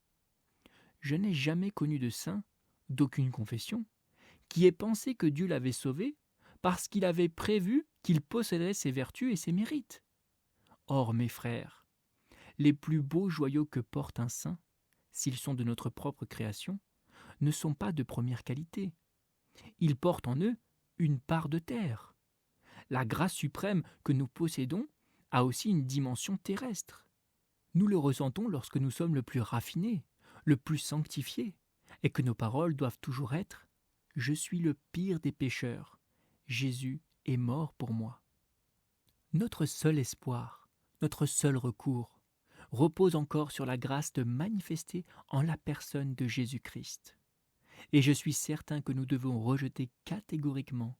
Speaker 1: Je n'ai jamais connu de saint, d'aucune confession, qui ait pensé que Dieu l'avait sauvé parce qu'il avait prévu qu'il posséderait ses vertus et ses mérites. Or, mes frères, les plus beaux joyaux que porte un saint, s'ils sont de notre propre création, ne sont pas de première qualité. Ils portent en eux une part de terre. La grâce suprême que nous possédons a aussi une dimension terrestre. Nous le ressentons lorsque nous sommes le plus raffinés, le plus sanctifiés, et que nos paroles doivent toujours être « Je suis le pire des pécheurs, Jésus est mort pour moi ». Notre seul espoir, notre seul recours, repose encore sur la grâce de manifester en la personne de Jésus-Christ. Et je suis certain que nous devons rejeter catégoriquement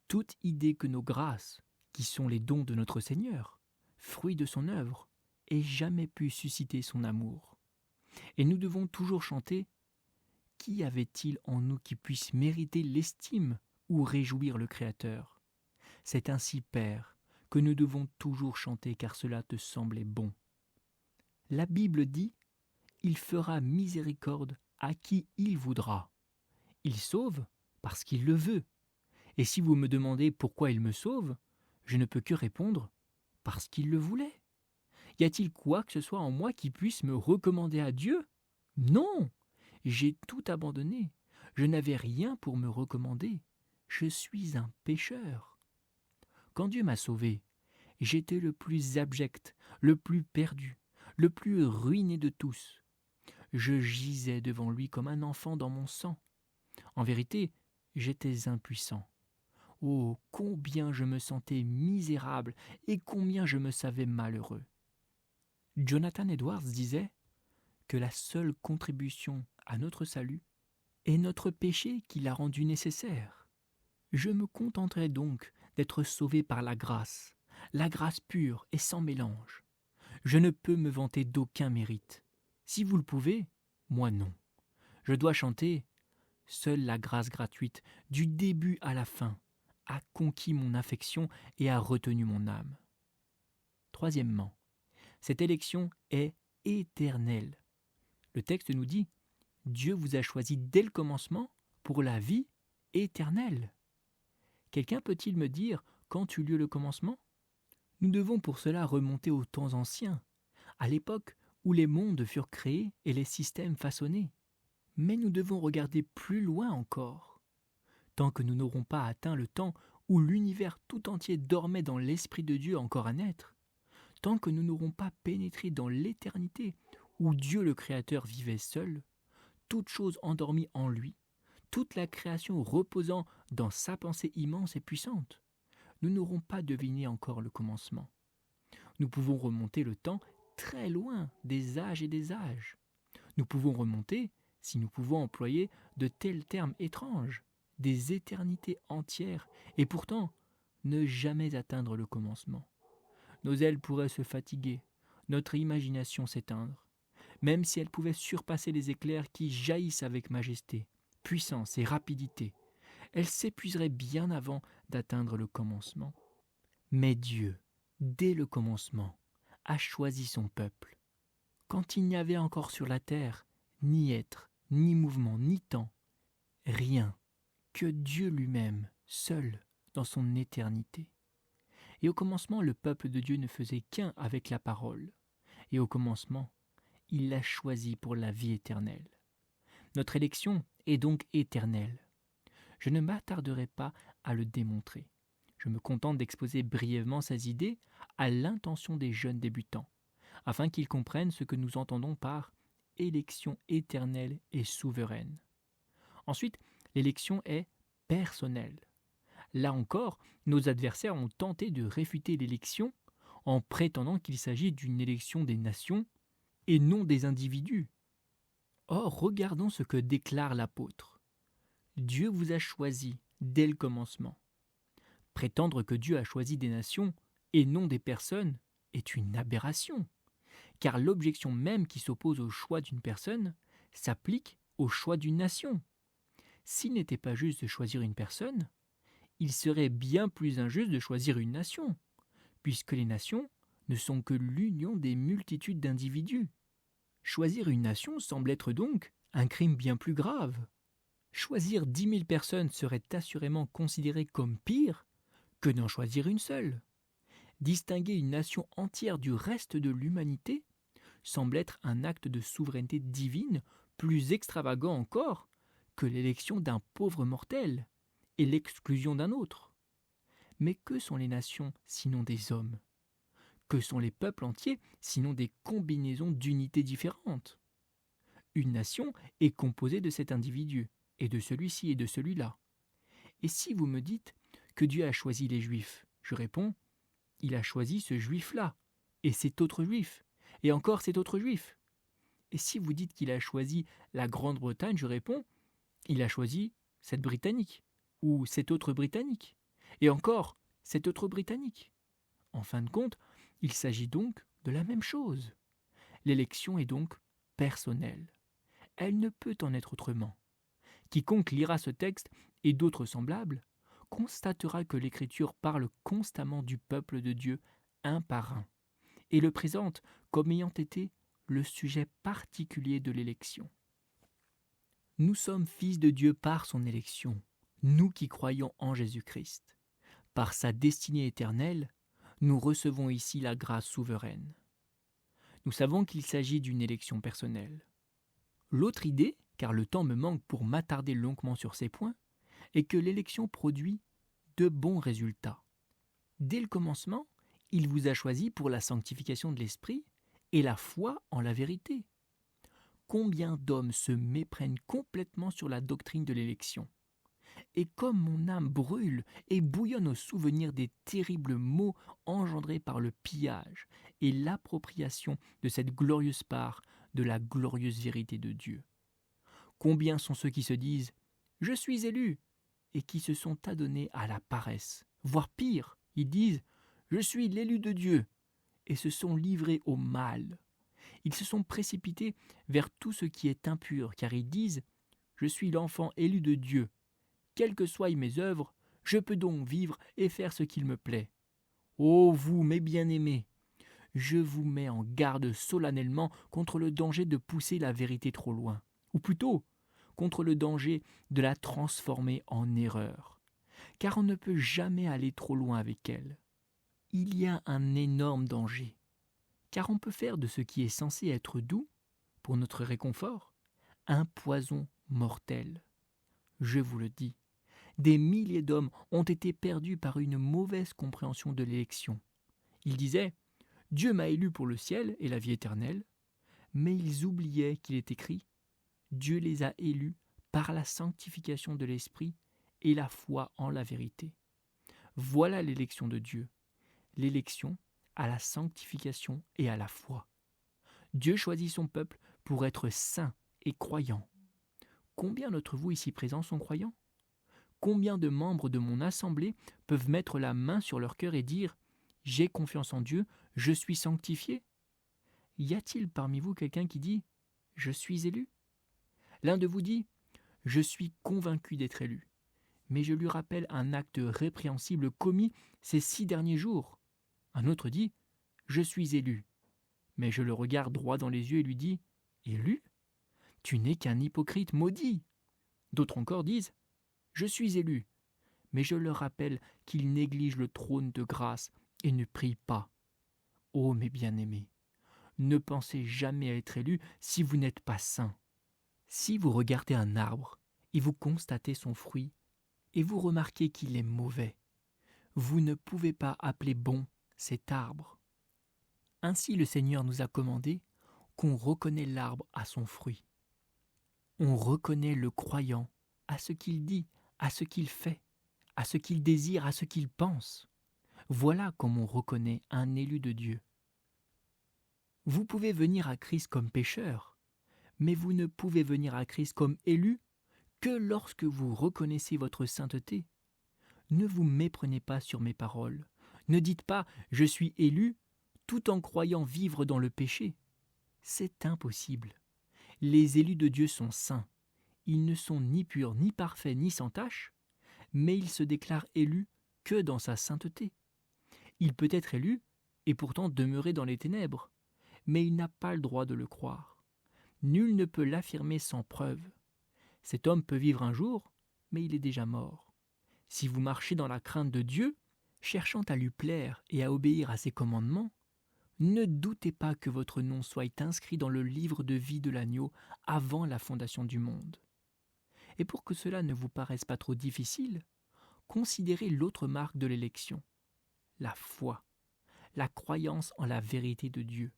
Speaker 1: toute idée que nos grâces, qui sont les dons de notre Seigneur, fruits de son œuvre, aient jamais pu susciter son amour. Et nous devons toujours chanter « Qui avait-il en nous qui puisse mériter l'estime ou réjouir le Créateur ?» C'est ainsi, Père, que nous devons toujours chanter car cela te semblait bon. La Bible dit « Il fera miséricorde à qui il voudra ». Il sauve parce qu'il le veut. Et si vous me demandez pourquoi il me sauve, je ne peux que répondre « parce qu'il le voulait ». Y a-t-il quoi que ce soit en moi qui puisse me recommander à Dieu? Non, j'ai tout abandonné. Je n'avais rien pour me recommander. Je suis un pécheur. Quand Dieu m'a sauvé, j'étais le plus abject, le plus perdu, le plus ruiné de tous. Je gisais devant lui comme un enfant dans mon sang. En vérité, j'étais impuissant. Oh, combien je me sentais misérable et combien je me savais malheureux. Jonathan Edwards disait que la seule contribution à notre salut est notre péché qui l'a rendu nécessaire. Je me contenterai donc d'être sauvé par la grâce, la grâce pure et sans mélange. Je ne peux me vanter d'aucun mérite. Si vous le pouvez, moi non. Je dois chanter « Seule la grâce gratuite, du début à la fin, a conquis mon affection et a retenu mon âme. » Troisièmement, cette élection est éternelle. Le texte nous dit « Dieu vous a choisi dès le commencement pour la vie éternelle. » Quelqu'un peut-il me dire quand eut lieu le commencement ? Nous devons pour cela remonter aux temps anciens, à l'époque où les mondes furent créés et les systèmes façonnés. Mais nous devons regarder plus loin encore. Tant que nous n'aurons pas atteint le temps où l'univers tout entier dormait dans l'Esprit de Dieu encore à naître, tant que nous n'aurons pas pénétré dans l'éternité où Dieu le Créateur vivait seul, toute chose endormie en lui, toute la création reposant dans sa pensée immense et puissante, nous n'aurons pas deviné encore le commencement. Nous pouvons remonter le temps très loin, des âges et des âges. Nous pouvons remonter, si nous pouvons employer de tels termes étranges, des éternités entières, et pourtant ne jamais atteindre le commencement. Nos ailes pourraient se fatiguer, notre imagination s'éteindre, même si elle pouvait surpasser les éclairs qui jaillissent avec majesté, puissance et rapidité. Elle s'épuiserait bien avant d'atteindre le commencement. Mais Dieu, dès le commencement, a choisi son peuple. Quand il n'y avait encore sur la terre ni être, ni mouvement, ni temps, rien que Dieu lui-même, seul, dans son éternité. Et au commencement, le peuple de Dieu ne faisait qu'un avec la parole. Et au commencement, il l'a choisi pour la vie éternelle. Notre élection est donc éternelle. Je ne m'attarderai pas à le démontrer. Je me contente d'exposer brièvement ces idées à l'intention des jeunes débutants, afin qu'ils comprennent ce que nous entendons par élection éternelle et souveraine. Ensuite, l'élection est personnelle. Là encore, nos adversaires ont tenté de réfuter l'élection en prétendant qu'il s'agit d'une élection des nations et non des individus. Or, regardons ce que déclare l'apôtre. Dieu vous a choisi dès le commencement. Prétendre que Dieu a choisi des nations et non des personnes est une aberration, car l'objection même qui s'oppose au choix d'une personne s'applique au choix d'une nation. S'il n'était pas juste de choisir une personne, il serait bien plus injuste de choisir une nation, puisque les nations ne sont que l'union des multitudes d'individus. Choisir une nation semble être donc un crime bien plus grave. Choisir 10 000 personnes serait assurément considéré comme pire que d'en choisir une seule. Distinguer une nation entière du reste de l'humanité semble être un acte de souveraineté divine plus extravagant encore que l'élection d'un pauvre mortel et l'exclusion d'un autre. Mais que sont les nations sinon des hommes ? Que sont les peuples entiers sinon des combinaisons d'unités différentes ? Une nation est composée de cet individu, et de celui-ci et de celui-là. Et si vous me dites que Dieu a choisi les Juifs, je réponds, il a choisi ce Juif-là, et cet autre Juif, et encore cet autre Juif. Et si vous dites qu'il a choisi la Grande-Bretagne, je réponds, il a choisi cette Britannique, ou cet autre Britannique, et encore cet autre Britannique. En fin de compte, il s'agit donc de la même chose. L'élection est donc personnelle. Elle ne peut en être autrement. Quiconque lira ce texte et d'autres semblables constatera que l'Écriture parle constamment du peuple de Dieu un par un et le présente comme ayant été le sujet particulier de l'élection. Nous sommes fils de Dieu par son élection, nous qui croyons en Jésus-Christ. Par sa destinée éternelle, nous recevons ici la grâce souveraine. Nous savons qu'il s'agit d'une élection personnelle. L'autre idée, car le temps me manque pour m'attarder longuement sur ces points, est que l'élection produit de bons résultats. Dès le commencement, il vous a choisi pour la sanctification de l'esprit et la foi en la vérité. Combien d'hommes se méprennent complètement sur la doctrine de l'élection ? Et comme mon âme brûle et bouillonne au souvenir des terribles maux engendrés par le pillage et l'appropriation de cette glorieuse part de la glorieuse vérité de Dieu. Combien sont ceux qui se disent « Je suis élu » et qui se sont adonnés à la paresse, voire pire, ils disent je suis l'élu de Dieu, et se sont livrés au mal. Ils se sont précipités vers tout ce qui est impur, car ils disent « Je suis l'enfant élu de Dieu. Quelles que soient mes œuvres, je peux donc vivre et faire ce qu'il me plaît. Ô vous, mes bien-aimés, je vous mets en garde solennellement contre le danger de pousser la vérité trop loin, ou plutôt contre le danger de la transformer en erreur, car on ne peut jamais aller trop loin avec elle. Il y a un énorme danger, car on peut faire de ce qui est censé être doux, pour notre réconfort, un poison mortel. Je vous le dis, des milliers d'hommes ont été perdus par une mauvaise compréhension de l'élection. Ils disaient « Dieu m'a élu pour le ciel et la vie éternelle », mais ils oubliaient qu'il est écrit « Dieu les a élus par la sanctification de l'Esprit et la foi en la vérité ». Voilà l'élection de Dieu, l'élection à la sanctification et à la foi. Dieu choisit son peuple pour être saint et croyant. Combien d'entre vous ici présents sont croyants ? Combien de membres de mon assemblée peuvent mettre la main sur leur cœur et dire « J'ai confiance en Dieu, je suis sanctifié » ? Y a-t-il parmi vous quelqu'un qui dit « Je suis élu » ? L'un de vous dit « Je suis convaincu d'être élu », mais je lui rappelle un acte répréhensible commis ces 6 derniers jours. Un autre dit « Je suis élu », mais je le regarde droit dans les yeux et lui dis « Élu ? Tu n'es qu'un hypocrite maudit !» D'autres encore disent « Je suis élu », mais je leur rappelle qu'ils négligent le trône de grâce et ne prient pas. Ô mes bien-aimés, ne pensez jamais à être élu si vous n'êtes pas saints. Si vous regardez un arbre et vous constatez son fruit, et vous remarquez qu'il est mauvais, vous ne pouvez pas appeler bon cet arbre. Ainsi le Seigneur nous a commandé qu'on reconnaît l'arbre à son fruit. On reconnaît le croyant à ce qu'il dit, à ce qu'il fait, à ce qu'il désire, à ce qu'il pense. Voilà comment on reconnaît un élu de Dieu. Vous pouvez venir à Christ comme pécheur, mais vous ne pouvez venir à Christ comme élu que lorsque vous reconnaissez votre sainteté. Ne vous méprenez pas sur mes paroles. Ne dites pas « je suis élu » tout en croyant vivre dans le péché. C'est impossible. Les élus de Dieu sont saints. Ils ne sont ni purs, ni parfaits, ni sans tache, mais il se déclare élu que dans sa sainteté. Il peut être élu et pourtant demeurer dans les ténèbres, mais il n'a pas le droit de le croire. Nul ne peut l'affirmer sans preuve. Cet homme peut vivre un jour, mais il est déjà mort. Si vous marchez dans la crainte de Dieu, cherchant à lui plaire et à obéir à ses commandements, ne doutez pas que votre nom soit inscrit dans le livre de vie de l'agneau avant la fondation du monde. Et pour que cela ne vous paraisse pas trop difficile, considérez l'autre marque de l'élection, la foi, la croyance en la vérité de Dieu.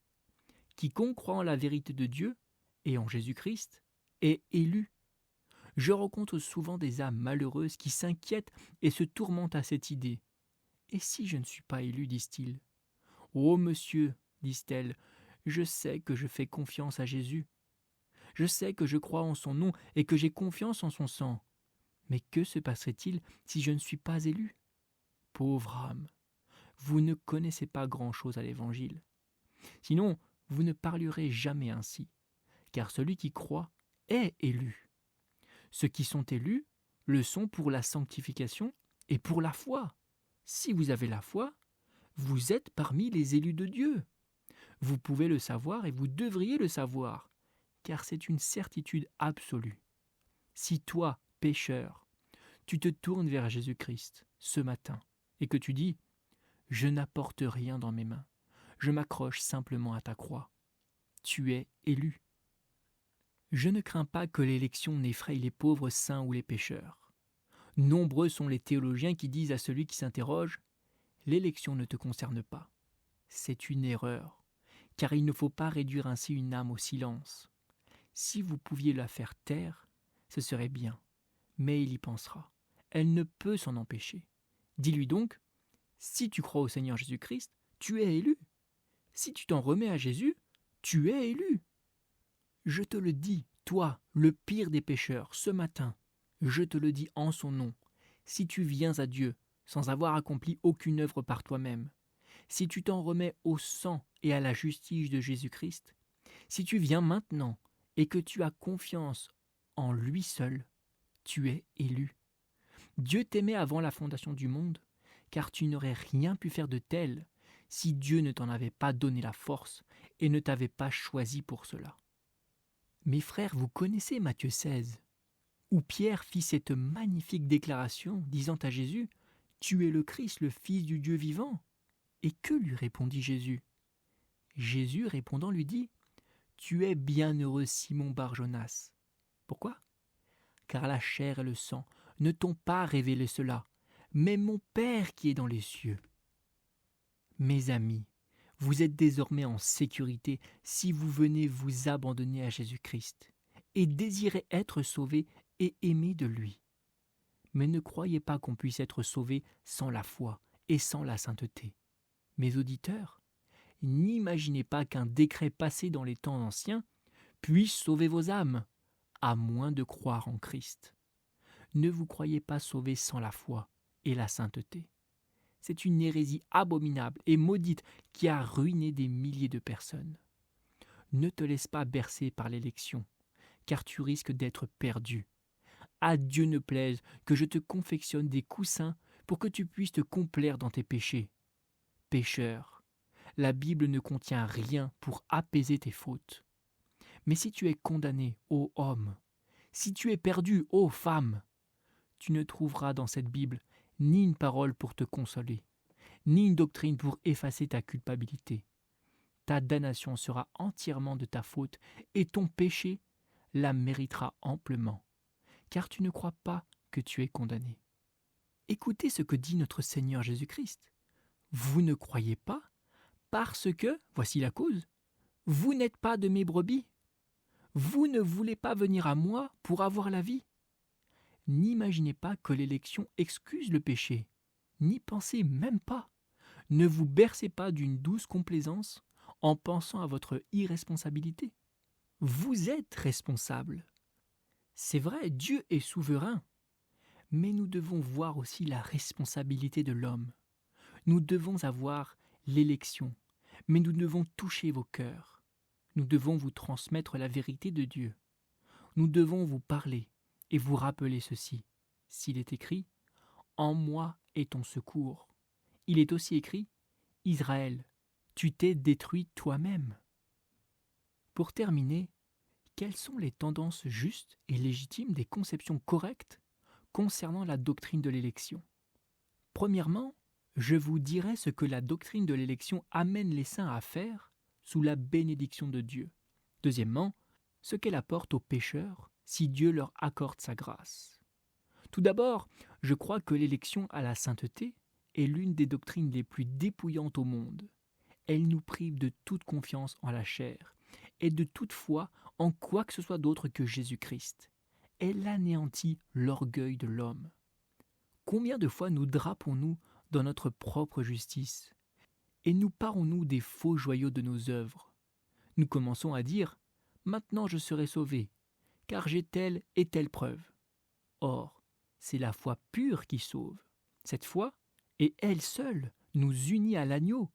Speaker 1: Quiconque croit en la vérité de Dieu et en Jésus-Christ est élu. Je rencontre souvent des âmes malheureuses qui s'inquiètent et se tourmentent à cette idée. « Et si je ne suis pas élu ?» disent-ils. « Oh monsieur, disent-elles, je sais que je fais confiance à Jésus. Je sais que je crois en son nom et que j'ai confiance en son sang. Mais que se passerait-il si je ne suis pas élu ? Pauvre âme, vous ne connaissez pas grand-chose à l'Évangile. Sinon, vous ne parlerez jamais ainsi, car celui qui croit est élu. Ceux qui sont élus le sont pour la sanctification et pour la foi. Si vous avez la foi, vous êtes parmi les élus de Dieu. Vous pouvez le savoir et vous devriez le savoir, car c'est une certitude absolue. Si toi, pécheur, tu te tournes vers Jésus-Christ ce matin et que tu dis « Je n'apporte rien dans mes mains, je m'accroche simplement à ta croix », tu es élu. Je ne crains pas que l'élection n'effraie les pauvres saints ou les pécheurs. Nombreux sont les théologiens qui disent à celui qui s'interroge « L'élection ne te concerne pas ». C'est une erreur, car il ne faut pas réduire ainsi une âme au silence. Si vous pouviez la faire taire, ce serait bien, mais il y pensera. Elle ne peut s'en empêcher. Dis-lui donc, si tu crois au Seigneur Jésus-Christ, tu es élu. Si tu t'en remets à Jésus, tu es élu. Je te le dis, toi, le pire des pécheurs, ce matin, je te le dis en son nom, si tu viens à Dieu sans avoir accompli aucune œuvre par toi-même, si tu t'en remets au sang et à la justice de Jésus-Christ, si tu viens maintenant et que tu as confiance en lui seul, tu es élu. Dieu t'aimait avant la fondation du monde, car tu n'aurais rien pu faire de tel si Dieu ne t'en avait pas donné la force et ne t'avait pas choisi pour cela. Mes frères, vous connaissez Matthieu 16, où Pierre fit cette magnifique déclaration disant à Jésus « Tu es le Christ, le Fils du Dieu vivant ». Et que lui répondit Jésus? Jésus répondant lui dit « Tu es bienheureux Simon Bar-Jonas ». Pourquoi? Car la chair et le sang ne t'ont pas révélé cela, mais mon Père qui est dans les cieux. Mes amis, vous êtes désormais en sécurité si vous venez vous abandonner à Jésus-Christ et désirez être sauvés et aimés de lui. Mais ne croyez pas qu'on puisse être sauvé sans la foi et sans la sainteté. Mes auditeurs, n'imaginez pas qu'un décret passé dans les temps anciens puisse sauver vos âmes, à moins de croire en Christ. Ne vous croyez pas sauvés sans la foi et la sainteté. C'est une hérésie abominable et maudite qui a ruiné des milliers de personnes. Ne te laisse pas bercer par l'élection, car tu risques d'être perdu. À Dieu ne plaise que je te confectionne des coussins pour que tu puisses te complaire dans tes péchés. Pécheur, la Bible ne contient rien pour apaiser tes fautes. Mais si tu es condamné, ô homme, si tu es perdu, ô femme, tu ne trouveras dans cette Bible ni une parole pour te consoler, ni une doctrine pour effacer ta culpabilité. Ta damnation sera entièrement de ta faute et ton péché la méritera amplement, car tu ne crois pas que tu es condamné. Écoutez ce que dit notre Seigneur Jésus-Christ. Vous ne croyez pas parce que, voici la cause, vous n'êtes pas de mes brebis. Vous ne voulez pas venir à moi pour avoir la vie. N'imaginez pas que l'élection excuse le péché. N'y pensez même pas. Ne vous bercez pas d'une douce complaisance en pensant à votre irresponsabilité. Vous êtes responsable. C'est vrai, Dieu est souverain. Mais nous devons voir aussi la responsabilité de l'homme. Nous devons avoir l'élection, mais nous devons toucher vos cœurs. Nous devons vous transmettre la vérité de Dieu. Nous devons vous parler et vous rappeler ceci. S'il est écrit « En moi est ton secours », il est aussi écrit « Israël, tu t'es détruit toi-même ». Pour terminer, quelles sont les tendances justes et légitimes des conceptions correctes concernant la doctrine de l'élection? Premièrement, je vous dirai ce que la doctrine de l'élection amène les saints à faire sous la bénédiction de Dieu. Deuxièmement, ce qu'elle apporte aux pécheurs si Dieu leur accorde sa grâce. Tout d'abord, je crois que l'élection à la sainteté est l'une des doctrines les plus dépouillantes au monde. Elle nous prive de toute confiance en la chair et de toute foi en quoi que ce soit d'autre que Jésus-Christ. Elle anéantit l'orgueil de l'homme. Combien de fois nous drapons-nous dans notre propre justice et nous parons-nous des faux joyaux de nos œuvres? Nous commençons à dire « Maintenant je serai sauvé, car j'ai telle et telle preuve. » Or, c'est la foi pure qui sauve. Cette foi, et elle seule, nous unit à l'agneau,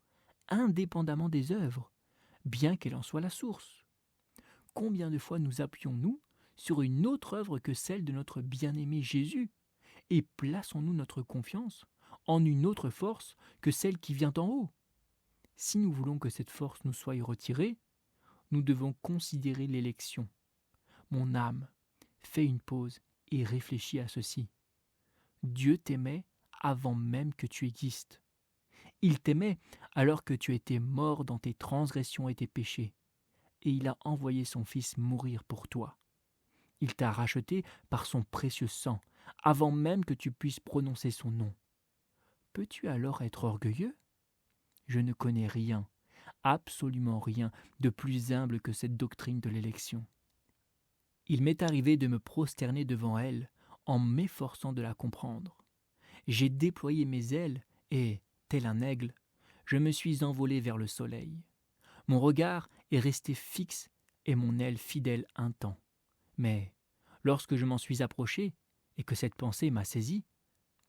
Speaker 1: indépendamment des œuvres, bien qu'elle en soit la source. Combien de fois nous appuyons-nous sur une autre œuvre que celle de notre bien-aimé Jésus, et plaçons-nous notre confiance en une autre force que celle qui vient en haut? Si nous voulons que cette force nous soit retirée, nous devons considérer l'élection. Mon âme, fais une pause et réfléchis à ceci. Dieu t'aimait avant même que tu existes. Il t'aimait alors que tu étais mort dans tes transgressions et tes péchés, et il a envoyé son Fils mourir pour toi. Il t'a racheté par son précieux sang, avant même que tu puisses prononcer son nom. Peux-tu alors être orgueilleux? Je ne connais rien, absolument rien, de plus humble que cette doctrine de l'élection. Il m'est arrivé de me prosterner devant elle en m'efforçant de la comprendre. J'ai déployé mes ailes et, tel un aigle, je me suis envolé vers le soleil. Mon regard est resté fixe et mon aile fidèle un temps. Mais, lorsque je m'en suis approché et que cette pensée m'a saisi,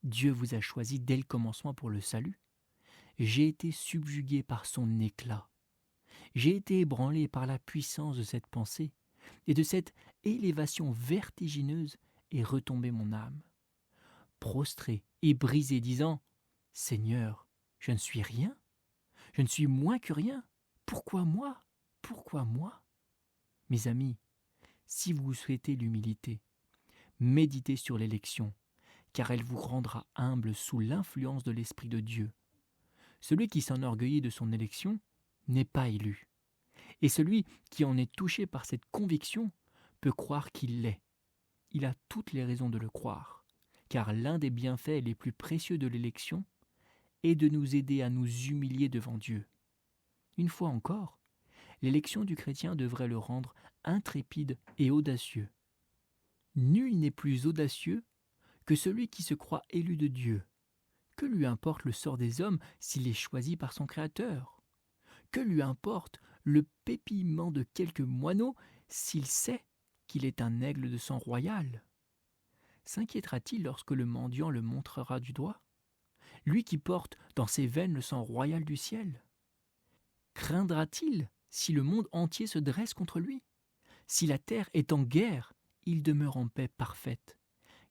Speaker 1: Dieu vous a choisi dès le commencement pour le salut. J'ai été subjugué par son éclat. J'ai été ébranlé par la puissance de cette pensée, et de cette élévation vertigineuse est retombée mon âme, prostré et brisé, disant « Seigneur, je ne suis rien, je ne suis moins que rien, pourquoi moi? Pourquoi moi ?» Mes amis, si vous souhaitez l'humilité, méditez sur l'élection, car elle vous rendra humble sous l'influence de l'Esprit de Dieu. Celui qui s'enorgueillit de son élection n'est pas élu. Et celui qui en est touché par cette conviction peut croire qu'il l'est. Il a toutes les raisons de le croire, car l'un des bienfaits les plus précieux de l'élection est de nous aider à nous humilier devant Dieu. Une fois encore, l'élection du chrétien devrait le rendre intrépide et audacieux. Nul n'est plus audacieux que celui qui se croit élu de Dieu. Que lui importe le sort des hommes s'il est choisi par son Créateur? Que lui importe le pépillement de quelques moineaux s'il sait qu'il est un aigle de sang royal? S'inquiétera-t-il lorsque le mendiant le montrera du doigt? Lui qui porte dans ses veines le sang royal du ciel? Craindra-t-il si le monde entier se dresse contre lui? Si la terre est en guerre, il demeure en paix parfaite,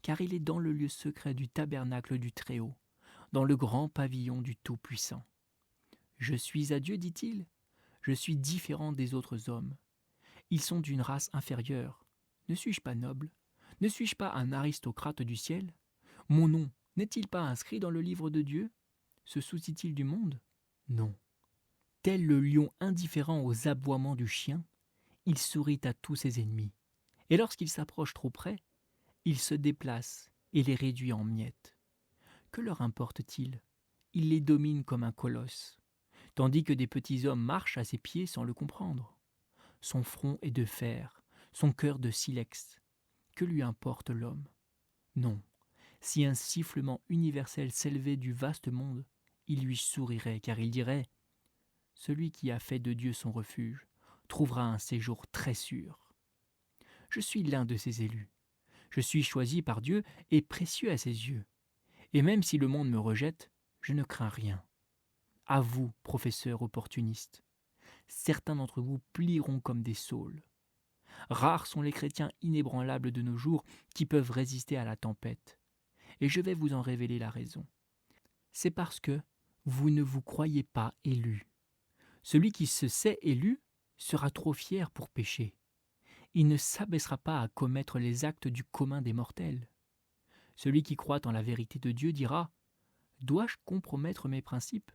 Speaker 1: car il est dans le lieu secret du tabernacle du Très-Haut, dans le grand pavillon du Tout-Puissant. Je suis à Dieu, dit-il, je suis différent des autres hommes. Ils sont d'une race inférieure. Ne suis-je pas noble? Ne suis-je pas un aristocrate du ciel? Mon nom n'est-il pas inscrit dans le livre de Dieu? Se soucie-t-il du monde? Non. Tel le lion indifférent aux aboiements du chien, il sourit à tous ses ennemis. Et lorsqu'il s'approche trop près, il se déplace et les réduit en miettes. Que leur importe-t-il? Il les domine comme un colosse, tandis que des petits hommes marchent à ses pieds sans le comprendre. Son front est de fer, son cœur de silex. Que lui importe l'homme? Non, si un sifflement universel s'élevait du vaste monde, il lui sourirait, car il dirait « Celui qui a fait de Dieu son refuge trouvera un séjour très sûr. » Je suis l'un de ses élus. Je suis choisi par Dieu et précieux à ses yeux. Et même si le monde me rejette, je ne crains rien. À vous, professeurs opportunistes, certains d'entre vous plieront comme des saules. Rares sont les chrétiens inébranlables de nos jours qui peuvent résister à la tempête. Et je vais vous en révéler la raison. C'est parce que vous ne vous croyez pas élus. Celui qui se sait élu sera trop fier pour pécher. Il ne s'abaissera pas à commettre les actes du commun des mortels. Celui qui croit en la vérité de Dieu dira « Dois-je compromettre mes principes?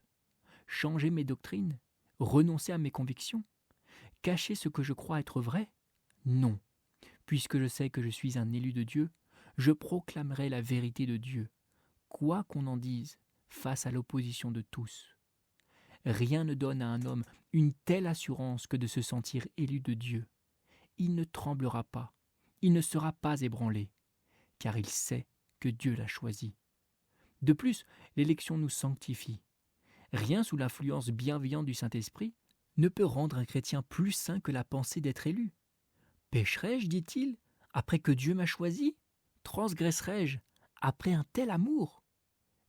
Speaker 1: Changer mes doctrines? Renoncer à mes convictions? Cacher ce que je crois être vrai? Non. Puisque je sais que je suis un élu de Dieu, je proclamerai la vérité de Dieu, quoi qu'on en dise, face à l'opposition de tous. Rien ne donne à un homme une telle assurance que de se sentir élu de Dieu. Il ne tremblera pas, il ne sera pas ébranlé, car il sait que Dieu l'a choisi. De plus, l'élection nous sanctifie. Rien sous l'influence bienveillante du Saint-Esprit ne peut rendre un chrétien plus saint que la pensée d'être élu. Pécherai-je, dit-il, après que Dieu m'a choisi? Transgresserai-je après un tel amour?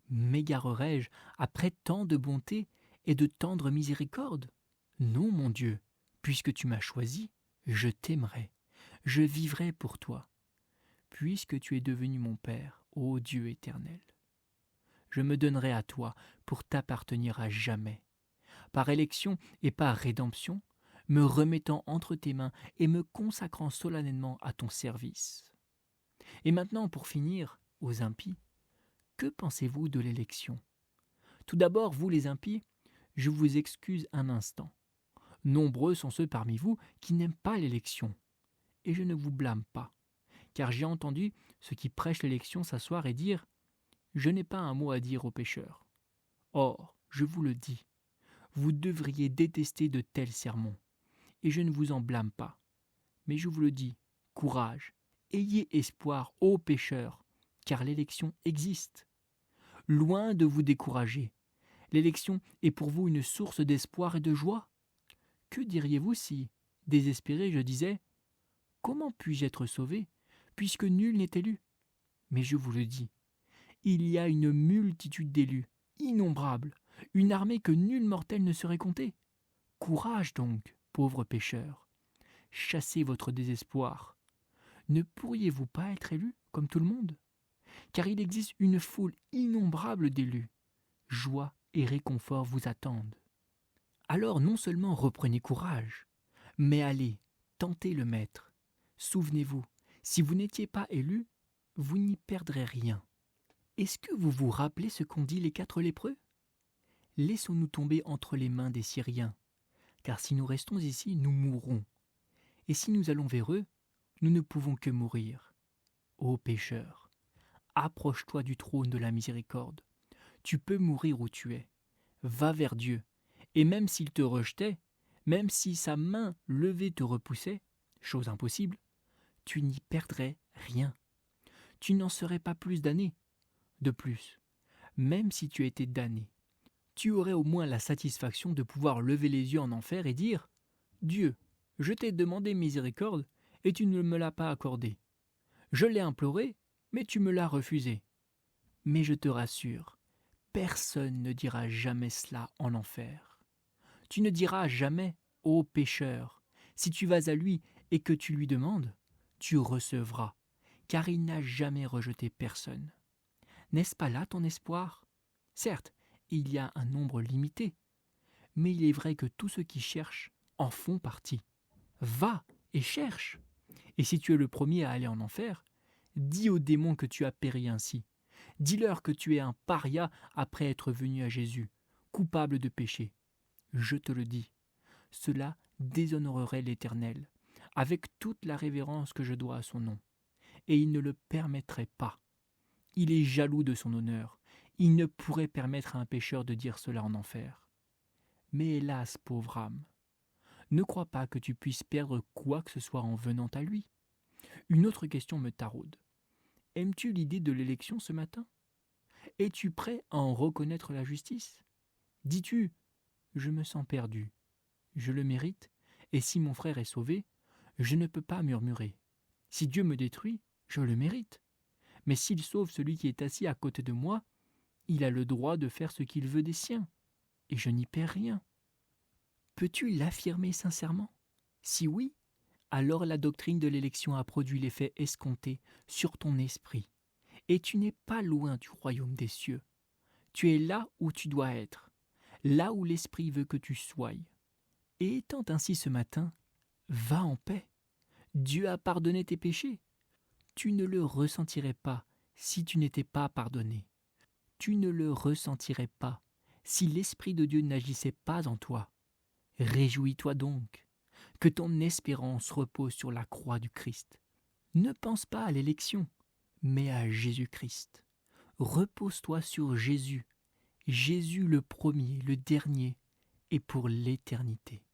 Speaker 1: M'égarerai-je après tant de bonté et de tendre miséricorde? Non, mon Dieu, puisque tu m'as choisi, je t'aimerai, je vivrai pour toi, puisque tu es devenu mon Père, ô Dieu éternel. Je me donnerai à toi pour t'appartenir à jamais, par élection et par rédemption, me remettant entre tes mains et me consacrant solennellement à ton service. Et maintenant, pour finir, aux impies, que pensez-vous de l'élection? Tout d'abord, vous les impies, je vous excuse un instant. Nombreux sont ceux parmi vous qui n'aiment pas l'élection, et je ne vous blâme pas, car j'ai entendu ceux qui prêchent l'élection s'asseoir et dire « Je n'ai pas un mot à dire aux pécheurs ». Or, je vous le dis, vous devriez détester de tels sermons, et je ne vous en blâme pas. Mais je vous le dis, courage, ayez espoir, ô pécheurs, car l'élection existe. Loin de vous décourager, l'élection est pour vous une source d'espoir et de joie. Que diriez-vous si, désespéré, je disais « Comment puis-je être sauvé, puisque nul n'est élu ?» Mais je vous le dis, il y a une multitude d'élus, innombrables, une armée que nul mortel ne saurait compter. Courage donc, pauvres pécheurs, chassez votre désespoir. Ne pourriez-vous pas être élus comme tout le monde? Car il existe une foule innombrable d'élus. Joie et réconfort vous attendent. Alors non seulement reprenez courage, mais allez, tentez le Maître. Souvenez-vous, si vous n'étiez pas élu, vous n'y perdrez rien. Est-ce que vous vous rappelez ce qu'ont dit les 4 lépreux? Laissons-nous tomber entre les mains des Syriens, car si nous restons ici, nous mourrons. Et si nous allons vers eux, nous ne pouvons que mourir. Ô pécheur, approche-toi du trône de la miséricorde. Tu peux mourir où tu es. Va vers Dieu. Et même s'il te rejetait, même si sa main levée te repoussait, chose impossible, tu n'y perdrais rien. Tu n'en serais pas plus damné. De plus, même si tu étais damné, tu aurais au moins la satisfaction de pouvoir lever les yeux en enfer et dire « Dieu, je t'ai demandé miséricorde et tu ne me l'as pas accordée. Je l'ai imploré, mais tu me l'as refusé. » Mais je te rassure, personne ne dira jamais cela en enfer. Tu ne diras jamais « Ô pécheur », si tu vas à lui et que tu lui demandes, tu recevras, car il n'a jamais rejeté personne. N'est-ce pas là ton espoir? Certes, il y a un nombre limité, mais il est vrai que tous ceux qui cherchent en font partie. Va et cherche. Et si tu es le premier à aller en enfer, dis aux démons que tu as péri ainsi. Dis-leur que tu es un paria après être venu à Jésus, coupable de péché. Je te le dis, cela déshonorerait l'Éternel, avec toute la révérence que je dois à son nom. Et il ne le permettrait pas. Il est jaloux de son honneur. Il ne pourrait permettre à un pécheur de dire cela en enfer. Mais hélas, pauvre âme, ne crois pas que tu puisses perdre quoi que ce soit en venant à lui. Une autre question me taraude. Aimes-tu l'idée de l'élection ce matin? Es-tu prêt à en reconnaître la justice? Dis-tu, je me sens perdu, je le mérite, et si mon frère est sauvé, je ne peux pas murmurer. Si Dieu me détruit, je le mérite. Mais s'il sauve celui qui est assis à côté de moi, il a le droit de faire ce qu'il veut des siens, et je n'y perds rien. Peux-tu l'affirmer sincèrement? Si oui, alors la doctrine de l'élection a produit l'effet escompté sur ton esprit, et tu n'es pas loin du royaume des cieux. Tu es là où tu dois être, là où l'Esprit veut que tu sois. Et étant ainsi ce matin, va en paix. Dieu a pardonné tes péchés. Tu ne le ressentirais pas si tu n'étais pas pardonné. Tu ne le ressentirais pas si l'Esprit de Dieu n'agissait pas en toi. Réjouis-toi donc, que ton espérance repose sur la croix du Christ. Ne pense pas à l'élection, mais à Jésus-Christ. Repose-toi sur Jésus, Jésus le premier, le dernier, et pour l'éternité.